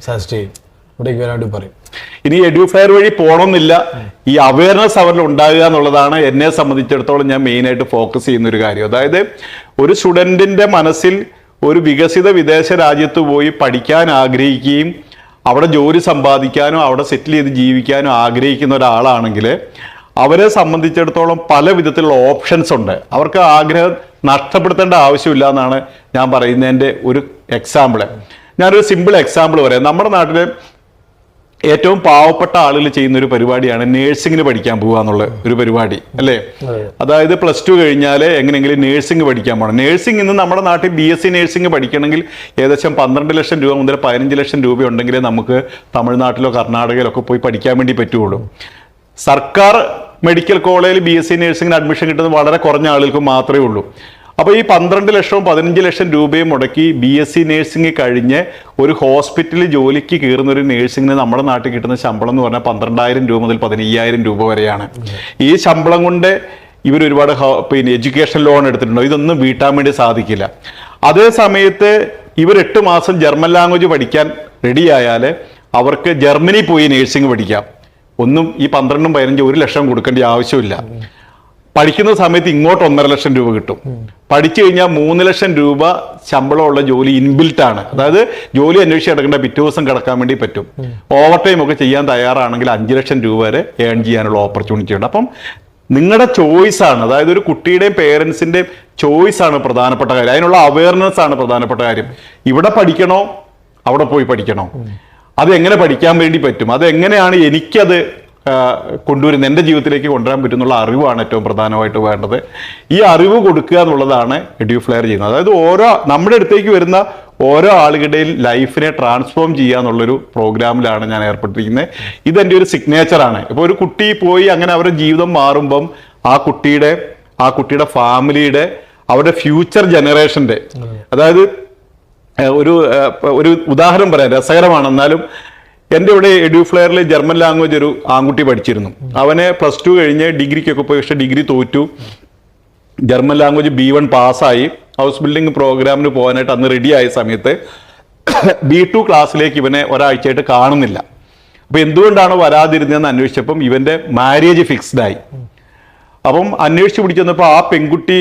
സജസ്റ്റ് ചെയ്യും, ഇവിടേക്ക് വരാൻ വേണ്ടി പറയും. ഇനി എഡ്യൂഫെയർ വഴി പോകണമെന്നില്ല, ഈ അവയർനെസ് അവരിൽ ഉണ്ടാകുക എന്നുള്ളതാണ് എന്നെ സംബന്ധിച്ചിടത്തോളം ഞാൻ മെയിനായിട്ട് ഫോക്കസ് ചെയ്യുന്ന ഒരു കാര്യം. അതായത് ഒരു സ്റ്റുഡൻറ്റിൻ്റെ മനസ്സിൽ ഒരു വികസിത വിദേശ രാജ്യത്ത് പോയി പഠിക്കാൻ ആഗ്രഹിക്കുകയും അവിടെ ജോലി സമ്പാദിക്കാനോ അവിടെ സെറ്റിൽ ചെയ്ത് ജീവിക്കാനോ ആഗ്രഹിക്കുന്ന ഒരാളാണെങ്കിൽ അവരെ സംബന്ധിച്ചിടത്തോളം പല വിധത്തിലുള്ള ഓപ്ഷൻസ് ഉണ്ട്. അവർക്ക് ആഗ്രഹം നഷ്ടപ്പെടുത്തേണ്ട ആവശ്യമില്ല എന്നാണ് ഞാൻ പറയുന്നതിൻ്റെ ഒരു എക്സാമ്പിൾ. ഞാനൊരു സിമ്പിൾ എക്സാമ്പിൾ പറയാം. നമ്മുടെ നാട്ടിൽ ഏറ്റവും പാവപ്പെട്ട ആളുകൾ ചെയ്യുന്ന ഒരു പരിപാടിയാണ് നേഴ്സിങ്ങിന് പഠിക്കാൻ പോകുക എന്നുള്ള ഒരു പരിപാടി, അല്ലേ? അതായത് +2 കഴിഞ്ഞാൽ എങ്ങനെയെങ്കിലും നേഴ്സിംഗ് പഠിക്കാൻ പോകണം. നേഴ്സിംഗ് ഇന്ന് നമ്മുടെ നാട്ടിൽ BSc നേഴ്സിംഗ് പഠിക്കണമെങ്കിൽ ഏകദേശം 12 ലക്ഷം രൂപ മുതൽ 15 ലക്ഷം രൂപ ഉണ്ടെങ്കിലേ നമുക്ക് തമിഴ്നാട്ടിലോ കർണാടകയിലോ ഒക്കെ പോയി പഠിക്കാൻ വേണ്ടി പറ്റുള്ളൂ. സർക്കാർ മെഡിക്കൽ കോളേജിൽ BSc നേഴ്സിംഗിന് അഡ്മിഷൻ കിട്ടുന്നത് വളരെ കുറഞ്ഞ ആളുകൾക്ക് മാത്രമേ ഉള്ളൂ. അപ്പോൾ ഈ 12 ലക്ഷവും 15 ലക്ഷം രൂപയും മുടക്കി BSc നേഴ്സിംഗ് കഴിഞ്ഞ് ഒരു ഹോസ്പിറ്റലിൽ ജോലിക്ക് കയറുന്ന ഒരു നേഴ്സിംഗിന് നമ്മുടെ നാട്ടിൽ കിട്ടുന്ന ശമ്പളം എന്ന് പറഞ്ഞാൽ 12,000 രൂപ മുതൽ 15,000 രൂപ വരെയാണ്. ഈ ശമ്പളം കൊണ്ട് ഇവർ ഒരുപാട് എഡ്യൂക്കേഷൻ ലോൺ എടുത്തിട്ടുണ്ടോ, ഇതൊന്നും വീട്ടാൻ വേണ്ടി സാധിക്കില്ല. അതേ സമയത്ത് ഇവർ 8 മാസം ജർമ്മൻ ലാംഗ്വേജ് പഠിക്കാൻ റെഡിയായാൽ അവർക്ക് ജർമ്മനി പോയി നേഴ്സിംഗ് പഠിക്കാം. ഒന്നും ഈ 12ഉം 15 1 ലക്ഷം കൊടുക്കേണ്ട ആവശ്യമില്ല. പഠിക്കുന്ന സമയത്ത് ഇങ്ങോട്ട് 1.5 ലക്ഷം രൂപ കിട്ടും. പഠിച്ചു കഴിഞ്ഞാൽ 3 ലക്ഷം രൂപ ശമ്പളമുള്ള ജോലി ഇൻബിൽറ്റ് ആണ്. അതായത് ജോലി അന്വേഷിച്ച് കിടക്കേണ്ട പിറ്റേ ദിവസം കിടക്കാൻ വേണ്ടി പറ്റും. ഓവർ ടൈം ഒക്കെ ചെയ്യാൻ തയ്യാറാണെങ്കിൽ 5 ലക്ഷം രൂപ വരെ ഏൺ ചെയ്യാനുള്ള ഓപ്പർച്യൂണിറ്റി ഉണ്ട്. അപ്പം നിങ്ങളുടെ ചോയ്സ് ആണ്, അതായത് ഒരു കുട്ടിയുടെയും പേരൻസിൻ്റെയും ചോയ്സ് ആണ് പ്രധാനപ്പെട്ട കാര്യം. അതിനുള്ള അവയർനെസ് ആണ് പ്രധാനപ്പെട്ട കാര്യം. ഇവിടെ പഠിക്കണോ അവിടെ പോയി പഠിക്കണോ, അത് എങ്ങനെ പഠിക്കാൻ വേണ്ടി പറ്റും, അതെങ്ങനെയാണ് എനിക്കത് കൊണ്ടുവരുന്നത്, എൻ്റെ ജീവിതത്തിലേക്ക് കൊണ്ടുവരാൻ പറ്റുന്നുള്ള അറിവാണ് ഏറ്റവും പ്രധാനമായിട്ട് വേണ്ടത്. ഈ അറിവ് കൊടുക്കുക എന്നുള്ളതാണ് എഡ്യൂഫ്ലെയർ ചെയ്യുന്നത്. അതായത് നമ്മുടെ അടുത്തേക്ക് വരുന്ന ഓരോ ആളുകളുടെയും ലൈഫിനെ ട്രാൻസ്ഫോം ചെയ്യുക എന്നുള്ളൊരു പ്രോഗ്രാമിലാണ് ഞാൻ ഏർപ്പെട്ടിരിക്കുന്നത്. ഇതെൻ്റെ ഒരു സിഗ്നേച്ചറാണ്. ഇപ്പോൾ ഒരു കുട്ടി പോയി അങ്ങനെ അവരുടെ ജീവിതം മാറുമ്പം ആ കുട്ടിയുടെ ഫാമിലിയുടെ അവരുടെ ഫ്യൂച്ചർ ജനറേഷൻ്റെ, അതായത് ഒരു ഉദാഹരണം പറയാം, രസകരമാണ്. എന്നാലും എൻ്റെ ഇവിടെ എഡ്യൂഫ്ലെയറിൽ ജർമ്മൻ ലാംഗ്വേജ് ഒരു ആൺകുട്ടി പഠിച്ചിരുന്നു. അവനെ +2 കഴിഞ്ഞ് ഡിഗ്രിക്കൊക്കെ പോയി, പക്ഷേ ഡിഗ്രി തോറ്റു. ജർമ്മൻ ലാംഗ്വേജ് B1 പാസ്സായി. ഹൗസ് ബിൽഡിംഗ് പ്രോഗ്രാമിന് പോകാനായിട്ട് അന്ന് റെഡിയായ സമയത്ത് B2 ക്ലാസ്സിലേക്ക് ഇവനെ ഒരാഴ്ചയായിട്ട് കാണുന്നില്ല. അപ്പോൾ എന്തുകൊണ്ടാണ് വരാതിരുന്നതെന്ന് അന്വേഷിച്ചപ്പം ഇവൻ്റെ മാരേജ് ഫിക്സ്ഡായി. അപ്പം അന്വേഷിച്ച് പിടിച്ചപ്പോൾ ആ പെൺകുട്ടി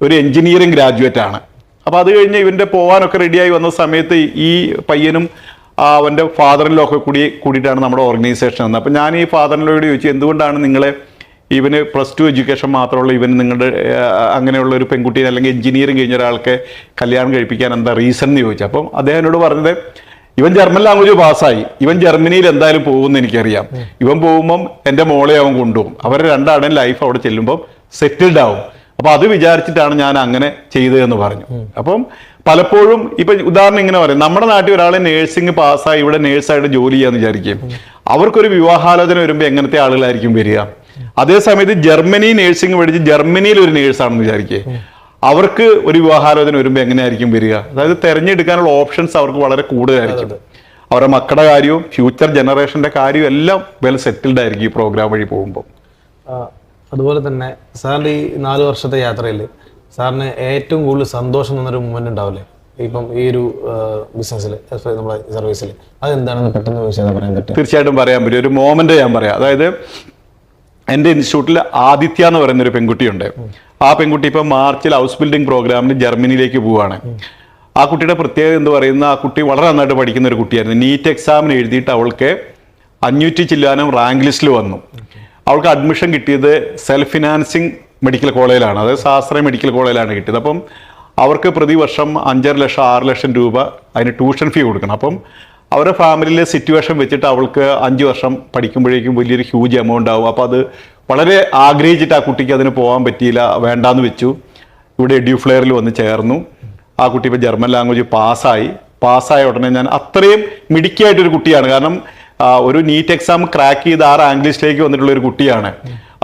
ഒരു എഞ്ചിനീയറിംഗ് ഗ്രാജുവേറ്റ് ആണ്. അപ്പോൾ അത് കഴിഞ്ഞ് ഇവൻ്റെ പോകാനൊക്കെ റെഡിയായി വന്ന സമയത്ത് ഈ പയ്യനും അവൻ്റെ ഫാദറിലോ ഒക്കെ കൂടിയിട്ടാണ് നമ്മുടെ ഓർഗനൈസേഷൻ വന്നത്. അപ്പം ഞാൻ ഈ ഫാദറിനോട് ചോദിച്ചു, എന്തുകൊണ്ടാണ് നിങ്ങളെ ഇവന് +2 എഡ്യൂക്കേഷൻ മാത്രമുള്ള ഇവന് നിങ്ങളുടെ അങ്ങനെയുള്ള ഒരു പെൺകുട്ടീനെ അല്ലെങ്കിൽ എഞ്ചിനീയറിംഗ് കഴിഞ്ഞ ഒരാൾക്ക് കല്യാണം കഴിപ്പിക്കാൻ എന്താ റീസൺ എന്ന് ചോദിച്ചു. അപ്പം അദ്ദേഹം എന്നോട് പറഞ്ഞത്, ഇവൻ ജർമ്മൻ ലാംഗ്വേജ് പാസ്സായി, ഇവൻ ജർമ്മനിയിൽ എന്തായാലും പോകുമെന്ന് എനിക്കറിയാം. ഇവൻ പോകുമ്പം എൻ്റെ മോളെ അവൻ കൊണ്ടുപോകും, അവരുടെ രണ്ടാളുടെയും ലൈഫ് അവിടെ ചെല്ലുമ്പം സെറ്റിൽഡ് ആവും. അപ്പോൾ അത് വിചാരിച്ചിട്ടാണ് ഞാൻ അങ്ങനെ ചെയ്തതെന്ന് പറഞ്ഞു. അപ്പം പലപ്പോഴും ഇപ്പൊ ഉദാഹരണം ഇങ്ങനെ പറയും, നമ്മുടെ നാട്ടിൽ ഒരാളെ നേഴ്സിംഗ് പാസ്സായി ഇവിടെ നേഴ്സായിട്ട് ജോലി ചെയ്യാന്ന് വിചാരിക്കും. അവർക്കൊരു വിവാഹാലോചന വരുമ്പോൾ എങ്ങനത്തെ ആളുകളായിരിക്കും വരിക? അതേസമയത്ത് ജർമ്മനി നേഴ്സിംഗ് പഠിച്ച് ജർമ്മനിയിൽ ഒരു നേഴ്സാണെന്ന് വിചാരിക്കേ, അവർക്ക് ഒരു വിവാഹാലോചന വരുമ്പോൾ എങ്ങനെയായിരിക്കും വരിക? അതായത് തിരഞ്ഞെടുക്കാനുള്ള ഓപ്ഷൻസ് അവർക്ക് വളരെ കൂടുതലായിരിക്കും. അവരുടെ മക്കളുടെ കാര്യവും ഫ്യൂച്ചർ ജനറേഷന്റെ കാര്യവും എല്ലാം വെൽ സെറ്റിൽഡ് ആയിരിക്കും ഈ പ്രോഗ്രാം വഴി പോകുമ്പോൾ. അതുപോലെ തന്നെ സാറിൻ്റെ ഈ 4 വർഷത്തെ യാത്രയിൽ സാറിന് ഏറ്റവും കൂടുതൽ സന്തോഷം തന്നൊരു മൂമെന്റ് ഉണ്ടാവില്ലേ? ഇപ്പം ഈ ഒരു ബിസിനസ്സിൽ നമ്മളെ സർവീസിൽ അതെന്താണെന്ന് പെട്ടെന്ന് വിശദം പറയാൻ പറ്റും? തീർച്ചയായിട്ടും പറയാൻ പറ്റും. ഒരു മോമെന്റ് ഞാൻ പറയാം. അതായത് എൻ്റെ ഇൻസ്റ്റിറ്റ്യൂട്ടിൽ ആദിത്യ എന്ന് പറയുന്ന ഒരു പെൺകുട്ടിയുണ്ട്. ആ പെൺകുട്ടി ഇപ്പം മാർച്ചിൽ ഹൗസ് ബിൽഡിംഗ് പ്രോഗ്രാമിന് ജർമ്മനിയിലേക്ക് പോവുകയാണ്. ആ കുട്ടിയുടെ പ്രത്യേകത എന്ന് പറയുന്ന, ആ കുട്ടി വളരെ നന്നായിട്ട് പഠിക്കുന്ന ഒരു കുട്ടിയായിരുന്നു. നീറ്റ് എക്സാമിന് എഴുതിയിട്ട് അവൾക്ക് 500 ചില്ലാനും റാങ്ക് ലിസ്റ്റിൽ വന്നു. അവൾക്ക് അഡ്മിഷൻ കിട്ടിയത് സെൽഫ് ഫിനാൻസിങ് മെഡിക്കൽ കോളേജിലാണ്, അതായത് ശാസ്ത്ര മെഡിക്കൽ കോളേജിലാണ് കിട്ടിയത്. അപ്പം അവർക്ക് പ്രതിവർഷം 5.5 ലക്ഷം 6 ലക്ഷം രൂപ അതിന് ട്യൂഷൻ ഫീ കൊടുക്കണം. അപ്പം അവരുടെ ഫാമിലിയിലെ സിറ്റുവേഷൻ വെച്ചിട്ട് അവൾക്ക് 5 വർഷം പഠിക്കുമ്പോഴേക്കും വലിയൊരു ഹ്യൂജ് എമൗണ്ട് ആവും. അപ്പോൾ അത് വളരെ ആഗ്രഹിച്ചിട്ട് ആ കുട്ടിക്ക് അതിന് പോകാൻ പറ്റിയില്ല, വേണ്ടാന്ന് വെച്ചു. ഇവിടെ എഡ്യൂഫ്ലെയറിൽ വന്ന് ചേർന്നു. ആ കുട്ടി ഇപ്പോൾ ജർമ്മൻ ലാംഗ്വേജ് പാസ്സായ ഉടനെ ഞാൻ അത്രയും മിടുക്കിയായിട്ടൊരു കുട്ടിയാണ്. കാരണം ഒരു നീറ്റ് എക്സാം ക്രാക്ക് ചെയ്ത് 6 റാങ്ക് ലിസ്റ്റിലേക്ക് വന്നിട്ടുള്ള ഒരു കുട്ടിയാണ്.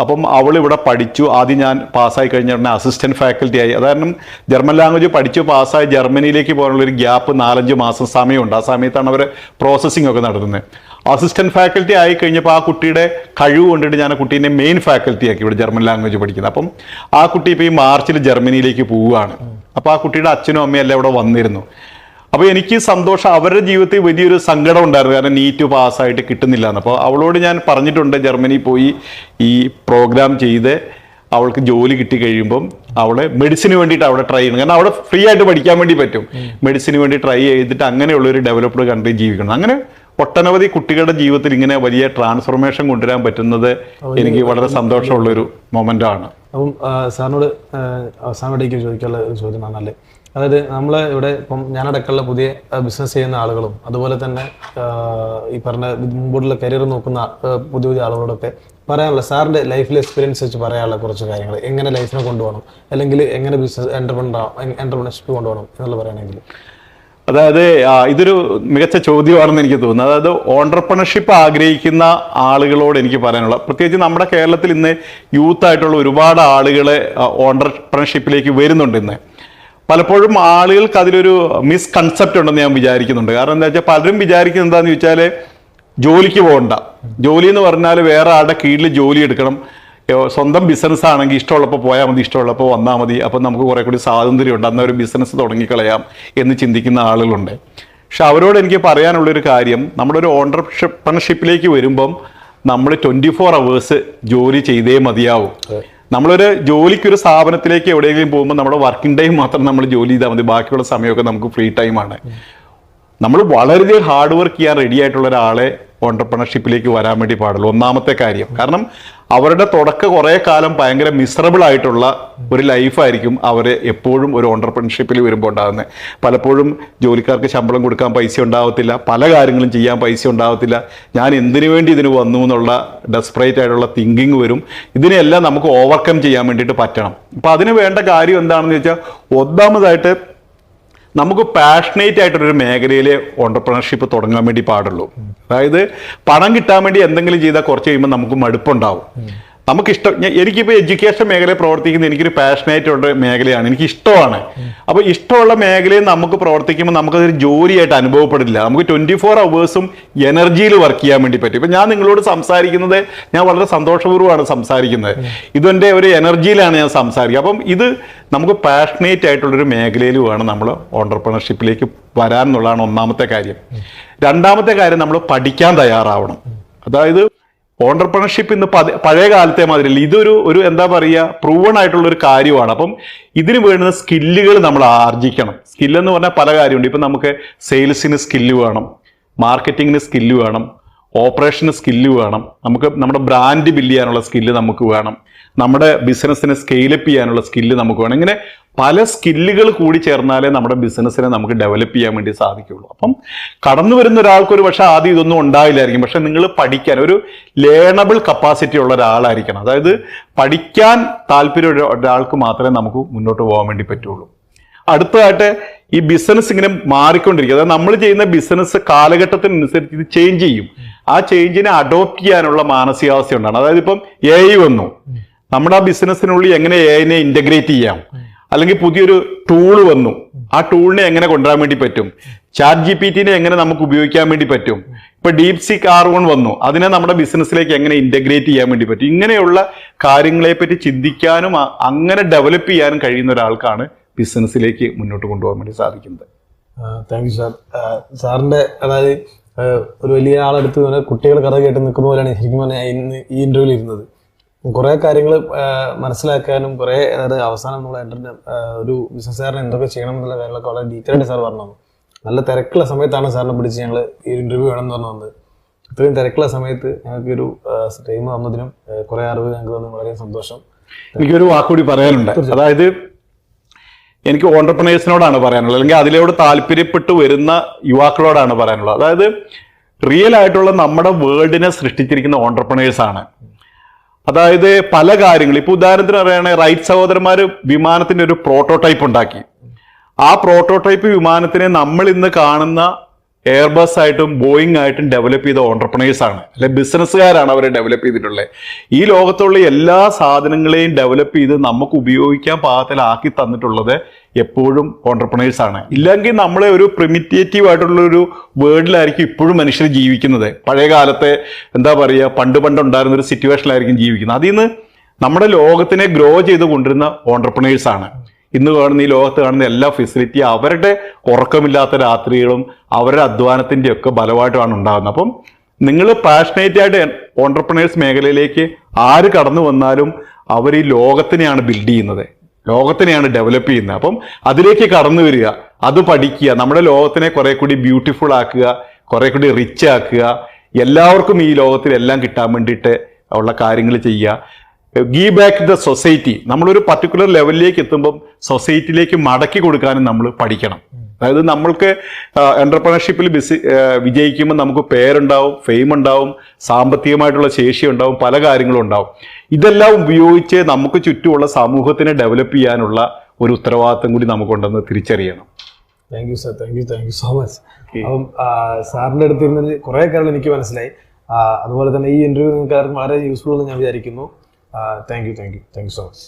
അപ്പം അവൾ ഇവിടെ പഠിച്ചു. ആദ്യം ഞാൻ പാസ്സായി കഴിഞ്ഞ ഉടനെ അസിസ്റ്റന്റ് ഫാക്കൽറ്റി ആയി. അതായത് ജർമ്മൻ ലാംഗ്വേജ് പഠിച്ചു പാസ്സായി ജർമ്മനിയിലേക്ക് പോകാനുള്ള ഒരു ഗ്യാപ്പ് 4-5 മാസം സമയമുണ്ട്. ആ സമയത്താണ് അവർ പ്രോസസ്സിംഗ് ഒക്കെ നടത്തുന്നത്. അസിസ്റ്റന്റ് ഫാക്കൽറ്റി ആയി കഴിഞ്ഞപ്പോൾ ആ കുട്ടിയുടെ കഴിവ് കൊണ്ടിട്ട് ഞാൻ ആ കുട്ടീനെ മെയിൻ ഫാക്കൽറ്റി ആക്കി ഇവിടെ ജർമ്മൻ ലാംഗ്വേജ് പഠിക്കുന്നത്. അപ്പം ആ കുട്ടി ഇപ്പോൾ ഈ മാർച്ചിൽ ജർമ്മനിയിലേക്ക് പോവുകയാണ്. അപ്പോൾ ആ കുട്ടിയുടെ അച്ഛനും അമ്മയും എല്ലാം ഇവിടെ വന്നിരുന്നു. അപ്പോൾ എനിക്ക് സന്തോഷം. അവരുടെ ജീവിതത്തിൽ വലിയൊരു സങ്കടം ഉണ്ടായിരുന്നു, കാരണം നീറ്റ് പാസ്സായിട്ട് കിട്ടുന്നില്ല എന്ന്. അപ്പോൾ അവളോട് ഞാൻ പറഞ്ഞിട്ടുണ്ട്, ജർമ്മനി പോയി ഈ പ്രോഗ്രാം ചെയ്ത് അവൾക്ക് ജോലി കിട്ടി കഴിയുമ്പം അവളെ മെഡിസിന് വേണ്ടിയിട്ട് അവിടെ ട്രൈ ചെയ്യണം. കാരണം അവിടെ ഫ്രീ ആയിട്ട് പഠിക്കാൻ വേണ്ടി പറ്റും. മെഡിസിന് വേണ്ടി ട്രൈ ചെയ്തിട്ട് അങ്ങനെയുള്ളൊരു ഡെവലപ്ഡ് കൺട്രി ജീവിക്കണം. അങ്ങനെ ഒട്ടനവധി കുട്ടികളുടെ ജീവിതത്തിൽ ഇങ്ങനെ വലിയ ട്രാൻസ്ഫോർമേഷൻ കൊണ്ടുവരാൻ പറ്റുന്നത് എനിക്ക് വളരെ സന്തോഷമുള്ളൊരു മൊമെന്റ് ആണ്. അപ്പം സാറിനോട് അവസാനമായിട്ട് ചോദിക്കാനുള്ള ഒരു ചോദ്യമാണല്ലേ, അതായത് നമ്മൾ ഇവിടെ ഇപ്പം ഞാനടക്കമുള്ള പുതിയ ബിസിനസ് ചെയ്യുന്ന ആളുകളും അതുപോലെ തന്നെ ഈ പറഞ്ഞ മുമ്പോട്ടുള്ള കരിയർ നോക്കുന്ന പുതിയ പുതിയ ആളുകളോടൊക്കെ പറയാനുള്ള, സാറിൻ്റെ ലൈഫിലെ എക്സ്പീരിയൻസ് വെച്ച് പറയാനുള്ള കുറച്ച് കാര്യങ്ങൾ, എങ്ങനെ ലൈഫിനെ കൊണ്ടുപോകണം, അല്ലെങ്കിൽ എങ്ങനെ ബിസിനസ് എന്റർപ്രണർഷിപ്പ് കൊണ്ടുപോകണം എന്നുള്ള പറയുകയാണെങ്കിൽ. അതായത് ഇതൊരു മികച്ച ചോദ്യമാണെന്ന് എനിക്ക് തോന്നുന്നു. അതായത് ഓൺടർപ്രണർഷിപ്പ് ആഗ്രഹിക്കുന്ന ആളുകളോട് എനിക്ക് പറയാനുള്ള, പ്രത്യേകിച്ച് നമ്മുടെ കേരളത്തിൽ ഇന്ന് യൂത്ത് ആയിട്ടുള്ള ഒരുപാട് ആളുകൾ ഓൺടർപ്രണർഷിപ്പിലേക്ക് വരുന്നുണ്ട്. ഇന്ന് പലപ്പോഴും ആളുകൾക്ക് അതിലൊരു മിസ്കൺസെപ്റ്റ് ഉണ്ടെന്ന് ഞാൻ വിചാരിക്കുന്നുണ്ട്. കാരണം എന്താ വെച്ചാൽ പലരും വിചാരിക്കുന്നത് എന്താണെന്ന് ചോദിച്ചാൽ ജോലിക്ക് പോകണ്ട, ജോലി എന്ന് പറഞ്ഞാൽ വേറെ ആളുടെ കീഴിൽ ജോലി എടുക്കണം, സ്വന്തം ബിസിനസ് ആണെങ്കിൽ ഇഷ്ടമുള്ളപ്പോൾ പോയാൽ മതി, ഇഷ്ടമുള്ളപ്പോൾ വന്നാൽ മതി, അപ്പം നമുക്ക് കുറെ കൂടി സ്വാതന്ത്ര്യമുണ്ട്, അന്ന് ഒരു ബിസിനസ് തുടങ്ങിക്കളയാം എന്ന് ചിന്തിക്കുന്ന ആളുകളുണ്ട്. പക്ഷെ അവരോട് എനിക്ക് പറയാനുള്ളൊരു കാര്യം, നമ്മുടെ ഒരു ഓൺടർപ്രണർഷിപ്പിലേക്ക് വരുമ്പം നമ്മൾ 24 hours ജോലി ചെയ്തേ മതിയാവും. നമ്മളൊരു ജോലിക്കൊരു സ്ഥാപനത്തിലേക്ക് എവിടെയെങ്കിലും പോകുമ്പോൾ നമ്മുടെ വർക്കിംഗ് ടൈം മാത്രം നമ്മൾ ജോലി ചെയ്താൽ മതി, ബാക്കിയുള്ള സമയമൊക്കെ നമുക്ക് ഫ്രീ ടൈമാണ്. നമ്മൾ വളരെയധികം ഹാർഡ് വർക്ക് ചെയ്യാൻ റെഡി ആയിട്ടുള്ള ഒരാളെ ഓൺടർപ്രണർഷിപ്പിലേക്ക് വരാൻ വേണ്ടി പാടുള്ളൂ. ഒന്നാമത്തെ കാര്യം, കാരണം അവരുടെ തുടക്കം കുറേ കാലം ഭയങ്കര മിസറബിൾ ആയിട്ടുള്ള ഒരു ലൈഫായിരിക്കും അവർ എപ്പോഴും ഒരു ഓൺടർപ്രണർഷിപ്പിൽ വരുമ്പോൾ ഉണ്ടാകുന്നത്. പലപ്പോഴും ജോലിക്കാർക്ക് ശമ്പളം കൊടുക്കാൻ പൈസ ഉണ്ടാവത്തില്ല, പല കാര്യങ്ങളും ചെയ്യാൻ പൈസ ഉണ്ടാവത്തില്ല, ഞാൻ എന്തിനു വേണ്ടി ഇതിന് വന്നു എന്നുള്ള ഡെസ്പറേറ്റ് ആയിട്ടുള്ള തിങ്കിങ് വരും. ഇതിനെല്ലാം നമുക്ക് ഓവർകം ചെയ്യാൻ വേണ്ടിയിട്ട് പറ്റണം. അപ്പം അതിന് വേണ്ട കാര്യം എന്താണെന്ന് വെച്ചാൽ, ഒന്നാമതായിട്ട് നമുക്ക് പാഷനേറ്റ് ആയിട്ടൊരു മേഖലയിൽ ഓൺടർപ്രണർഷിപ്പ് തുടങ്ങാൻ വേണ്ടി പാടുള്ളൂ. അതായത് പണം കിട്ടാൻ വേണ്ടി എന്തെങ്കിലും ചെയ്താൽ കുറച്ച് കഴിയുമ്പോൾ നമുക്ക് മടുപ്പുണ്ടാവും. നമുക്കിഷ്ടം, എനിക്കിപ്പോൾ എഡ്യൂക്കേഷൻ മേഖലയിൽ പ്രവർത്തിക്കുന്ന എനിക്കൊരു പാഷനേറ്റുള്ള മേഖലയാണ്, എനിക്ക് ഇഷ്ടമാണ്. അപ്പോൾ ഇഷ്ടമുള്ള മേഖലയിൽ നമുക്ക് പ്രവർത്തിക്കുമ്പോൾ നമുക്കതൊരു ജോലിയായിട്ട് അനുഭവപ്പെടില്ല. നമുക്ക് 24 hours എനർജിയിൽ വർക്ക് ചെയ്യാൻ വേണ്ടി പറ്റും. ഇപ്പം ഞാൻ നിങ്ങളോട് സംസാരിക്കുന്നത് ഞാൻ വളരെ സന്തോഷപൂർവ്വമാണ് സംസാരിക്കുന്നത്, ഇതെൻ്റെ ഒരു എനർജിയിലാണ് ഞാൻ സംസാരിക്കുക. അപ്പം ഇത് നമുക്ക് പാഷനേറ്റ് ആയിട്ടുള്ളൊരു മേഖലയിൽ വേണം നമ്മൾ ഓൺടർപ്രണർഷിപ്പിലേക്ക് വരാൻ എന്നുള്ളതാണ് ഒന്നാമത്തെ കാര്യം. രണ്ടാമത്തെ കാര്യം, നമ്മൾ പഠിക്കാൻ തയ്യാറാവണം. അതായത് ഓൺടർപ്രണർഷിപ്പ് ഇന്ന് പഴയ കാലത്തെ മാതിരിയല്ല, ഇതൊരു എന്താ പറയുക, പ്രൂവൺ ആയിട്ടുള്ള ഒരു കാര്യമാണ്. അപ്പം ഇതിന് വേണ്ടുന്ന സ്കില്ലുകൾ നമ്മൾ ആർജിക്കണം. സ്കില്ലെന്ന് പറഞ്ഞാൽ പല കാര്യമുണ്ട്. ഇപ്പം നമുക്ക് സെയിൽസിന് സ്കില്ല് വേണം, മാർക്കറ്റിങ്ങിന് സ്കില്ല് വേണം, ഓപ്പറേഷന് സ്കില്ല് വേണം, നമുക്ക് നമ്മുടെ ബ്രാൻഡ് ബിൽഡ് ചെയ്യാനുള്ള സ്കില്ല് നമുക്ക് വേണം, നമ്മുടെ ബിസിനസ്സിനെ സ്കെയിലപ്പ് ചെയ്യാനുള്ള സ്കില്ല് നമുക്ക് വേണം. ഇങ്ങനെ പല സ്കില്ലുകൾ കൂടി ചേർന്നാലേ നമ്മുടെ ബിസിനസ്സിനെ നമുക്ക് ഡെവലപ്പ് ചെയ്യാൻ വേണ്ടി സാധിക്കുള്ളൂ. അപ്പം കടന്നു വരുന്ന ഒരാൾക്ക് ഒരു പക്ഷേ ആദ്യം ഇതൊന്നും ഉണ്ടാവില്ലായിരിക്കും, പക്ഷെ നിങ്ങൾ പഠിക്കാൻ ഒരു ലേണബിൾ കപ്പാസിറ്റി ഉള്ള ഒരാളായിരിക്കണം. അതായത് പഠിക്കാൻ താല്പര്യം ഒരാൾക്ക് മാത്രമേ നമുക്ക് മുന്നോട്ട് പോകാൻ വേണ്ടി പറ്റുള്ളൂ. അടുത്തതായിട്ട് ഈ ബിസിനസ് ഇങ്ങനെ മാറിക്കൊണ്ടിരിക്കും. അതായത് നമ്മൾ ചെയ്യുന്ന ബിസിനസ് കാലഘട്ടത്തിനനുസരിച്ച് ഇത് ചേഞ്ച് ചെയ്യും. ആ ചേഞ്ചിനെ അഡോപ്റ്റ് ചെയ്യാനുള്ള മാനസികാവസ്ഥ ഉണ്ടാണ്. അതായത് ഇപ്പം AI വന്നു, നമ്മുടെ ആ ബിസിനസ്സിനുള്ളിൽ എങ്ങനെ AI ഇന്റഗ്രേറ്റ് ചെയ്യാം, അല്ലെങ്കിൽ പുതിയൊരു ടൂൾ വന്നു, ആ ടൂളിനെ എങ്ങനെ കൊണ്ടുവരാൻ വേണ്ടി പറ്റും, ChatGPT എങ്ങനെ നമുക്ക് ഉപയോഗിക്കാൻ വേണ്ടി പറ്റും, ഇപ്പൊ DeepSeek R1 വന്നു, അതിനെ നമ്മുടെ ബിസിനസ്സിലേക്ക് എങ്ങനെ ഇന്റഗ്രേറ്റ് ചെയ്യാൻ വേണ്ടി പറ്റും. ഇങ്ങനെയുള്ള കാര്യങ്ങളെ പറ്റി ചിന്തിക്കാനും അങ്ങനെ ഡെവലപ്പ് ചെയ്യാനും കഴിയുന്ന ഒരാൾക്കാണ് ബിസിനസ്സിലേക്ക് മുന്നോട്ട് കൊണ്ടുപോകാൻ വേണ്ടി സാധിക്കുന്നത്. Thank you sir. സാറിന്റെ അതായത് ഒരു വലിയ ആളെടുത്ത് ഇങ്ങനെ കുട്ടികൾ കഥ കേട്ട് നിൽക്കുന്ന പോലെയാണ് ശരിക്കും പറഞ്ഞാൽ ഇന്ന് ഈ ഇന്റർവ്യൂവിൽ ഇരുന്നത്. കുറെ കാര്യങ്ങൾ മനസ്സിലാക്കാനും കുറെ അതായത് അവസാനം നമ്മൾ ഒരു ബിസിനസ്സുകാരനെ എന്തൊക്കെ ചെയ്യണം എന്നുള്ള കാര്യങ്ങളൊക്കെ വളരെ ഡീറ്റെയിൽ ആയിട്ട് സാർ പറഞ്ഞു. നല്ല തിരക്കുള്ള സമയത്താണ് സാറിനെ പിടിച്ച് ഞങ്ങൾ ഈ ഇന്റർവ്യൂ വേണമെന്ന് പറഞ്ഞു വന്നത്. ഇത്രയും തിരക്കുള്ള സമയത്ത് ഞങ്ങൾക്ക് ഒരു ടൈം തന്നതിനും കുറെ അറിവ് ഞങ്ങൾക്ക് തന്നു വളരെ സന്തോഷം. എനിക്കൊരു വാക്കുകൂടി പറയാനുണ്ട്. അതായത് എനിക്ക് ഓണ്ടർപ്രണേഴ്സിനോടാണ് പറയാനുള്ളത്, അല്ലെങ്കിൽ അതിലോട് താല്പര്യപ്പെട്ടു വരുന്ന യുവാക്കളോടാണ് പറയാനുള്ളത്. അതായത് റിയൽ ആയിട്ടുള്ള നമ്മുടെ വേൾഡിനെ സൃഷ്ടിച്ചിരിക്കുന്ന ഓണ്ടർപ്രണേഴ്സ് ആണ്. അതായത് പല കാര്യങ്ങൾ, ഇപ്പൊ ഉദാഹരണത്തിന് പറയുകയാണെങ്കിൽ റൈറ്റ് സഹോദരന്മാർ വിമാനത്തിന്റെ ഒരു പ്രോട്ടോടൈപ്പ് ഉണ്ടാക്കി. ആ പ്രോട്ടോടൈപ്പ് വിമാനത്തിനെ നമ്മൾ ഇന്ന് കാണുന്ന എയർബസ് ആയിട്ടും ബോയിങ് ആയിട്ടും ഡെവലപ്പ് ചെയ്ത ഓണ്ടർപ്രണേഴ്സ് ആണ്, അല്ലെ ബിസിനസ്സുകാരാണ് അവരെ ഡെവലപ്പ് ചെയ്തിട്ടുള്ളത്. ഈ ലോകത്തുള്ള എല്ലാ സാധനങ്ങളെയും ഡെവലപ്പ് ചെയ്ത് നമുക്ക് ഉപയോഗിക്കാൻ പാകത്തിലാക്കി തന്നിട്ടുള്ളത് എപ്പോഴും ഓണ്ടർപ്രണേഴ്സ് ആണ്. ഇല്ലെങ്കിൽ നമ്മളെ ഒരു പ്രിമിറ്റേറ്റീവ് ആയിട്ടുള്ള ഒരു വേൾഡിലായിരിക്കും ഇപ്പോഴും മനുഷ്യർ ജീവിക്കുന്നത്. പഴയ കാലത്തെ എന്താ പറയുക, പണ്ട് ഉണ്ടായിരുന്ന ഒരു സിറ്റുവേഷനിലായിരിക്കും ജീവിക്കുന്നത്. അതിൽ നിന്ന് നമ്മുടെ ലോകത്തിനെ ഗ്രോ ചെയ്ത് കൊണ്ടിരുന്ന ഓണ്ടർപ്രണേഴ്സ് ആണ്. ഇന്ന് കാണുന്ന ഈ ലോകത്ത് കാണുന്ന എല്ലാ ഫെസിലിറ്റിയും അവരുടെ ഉറക്കമില്ലാത്ത രാത്രികളും അവരുടെ അധ്വാനത്തിൻ്റെ ഒക്കെ ബലമായിട്ടാണ് ഉണ്ടാകുന്നത്. അപ്പം നിങ്ങൾ പാഷനേറ്റ് ആയിട്ട് ഓണ്ടർപ്രണേഴ്സ് മേഖലയിലേക്ക് ആര് കടന്നു വന്നാലും അവർ ഈ ലോകത്തിനെയാണ് ബിൽഡ് ചെയ്യുന്നത്, ലോകത്തിനെയാണ് ഡെവലപ്പ് ചെയ്യുന്നത്. അപ്പം അതിലേക്ക് കടന്നു വരിക, അത് പഠിക്കുക, നമ്മുടെ ലോകത്തിനെ കുറെ കൂടി ബ്യൂട്ടിഫുൾ ആക്കുക, കുറെ കൂടി റിച്ച് ആക്കുക, എല്ലാവർക്കും ഈ ലോകത്തിൽ എല്ലാം കിട്ടാൻ വേണ്ടിയിട്ട് ഉള്ള കാര്യങ്ങൾ ചെയ്യുക. Give back the society. നമ്മളൊരു പർട്ടിക്കുലർ ലെവലിലേക്ക് എത്തുമ്പം സൊസൈറ്റിയിലേക്ക് മടക്കി കൊടുക്കാനും നമ്മൾ പഠിക്കണം. അതായത് നമ്മൾക്ക് എന്റർപ്രണർഷിപ്പിൽ വിജയിക്കുമ്പോൾ നമുക്ക് പേരുണ്ടാവും, ഫെയിം ഉണ്ടാവും, സാമ്പത്തികമായിട്ടുള്ള ശേഷി ഉണ്ടാവും, പല കാര്യങ്ങളും ഉണ്ടാവും. ഇതെല്ലാം ഉപയോഗിച്ച് നമുക്ക് ചുറ്റുമുള്ള സമൂഹത്തിനെ ഡെവലപ്പ് ചെയ്യാനുള്ള ഒരു ഉത്തരവാദിത്തം കൂടി നമുക്കുണ്ടെന്ന് തിരിച്ചറിയണം. Thank you sir, thank you so much. അപ്പം സാറിൻ്റെ അടുത്ത് ഇരുന്നത് കുറേ കാര്യങ്ങൾ എനിക്ക് മനസ്സിലായി. അതുപോലെ തന്നെ ഈ ഇന്റർവ്യൂ നിങ്ങൾക്ക് വളരെ യൂസ്ഫുൾ എന്ന് ഞാൻ വിചാരിക്കുന്നു. Thank you so much.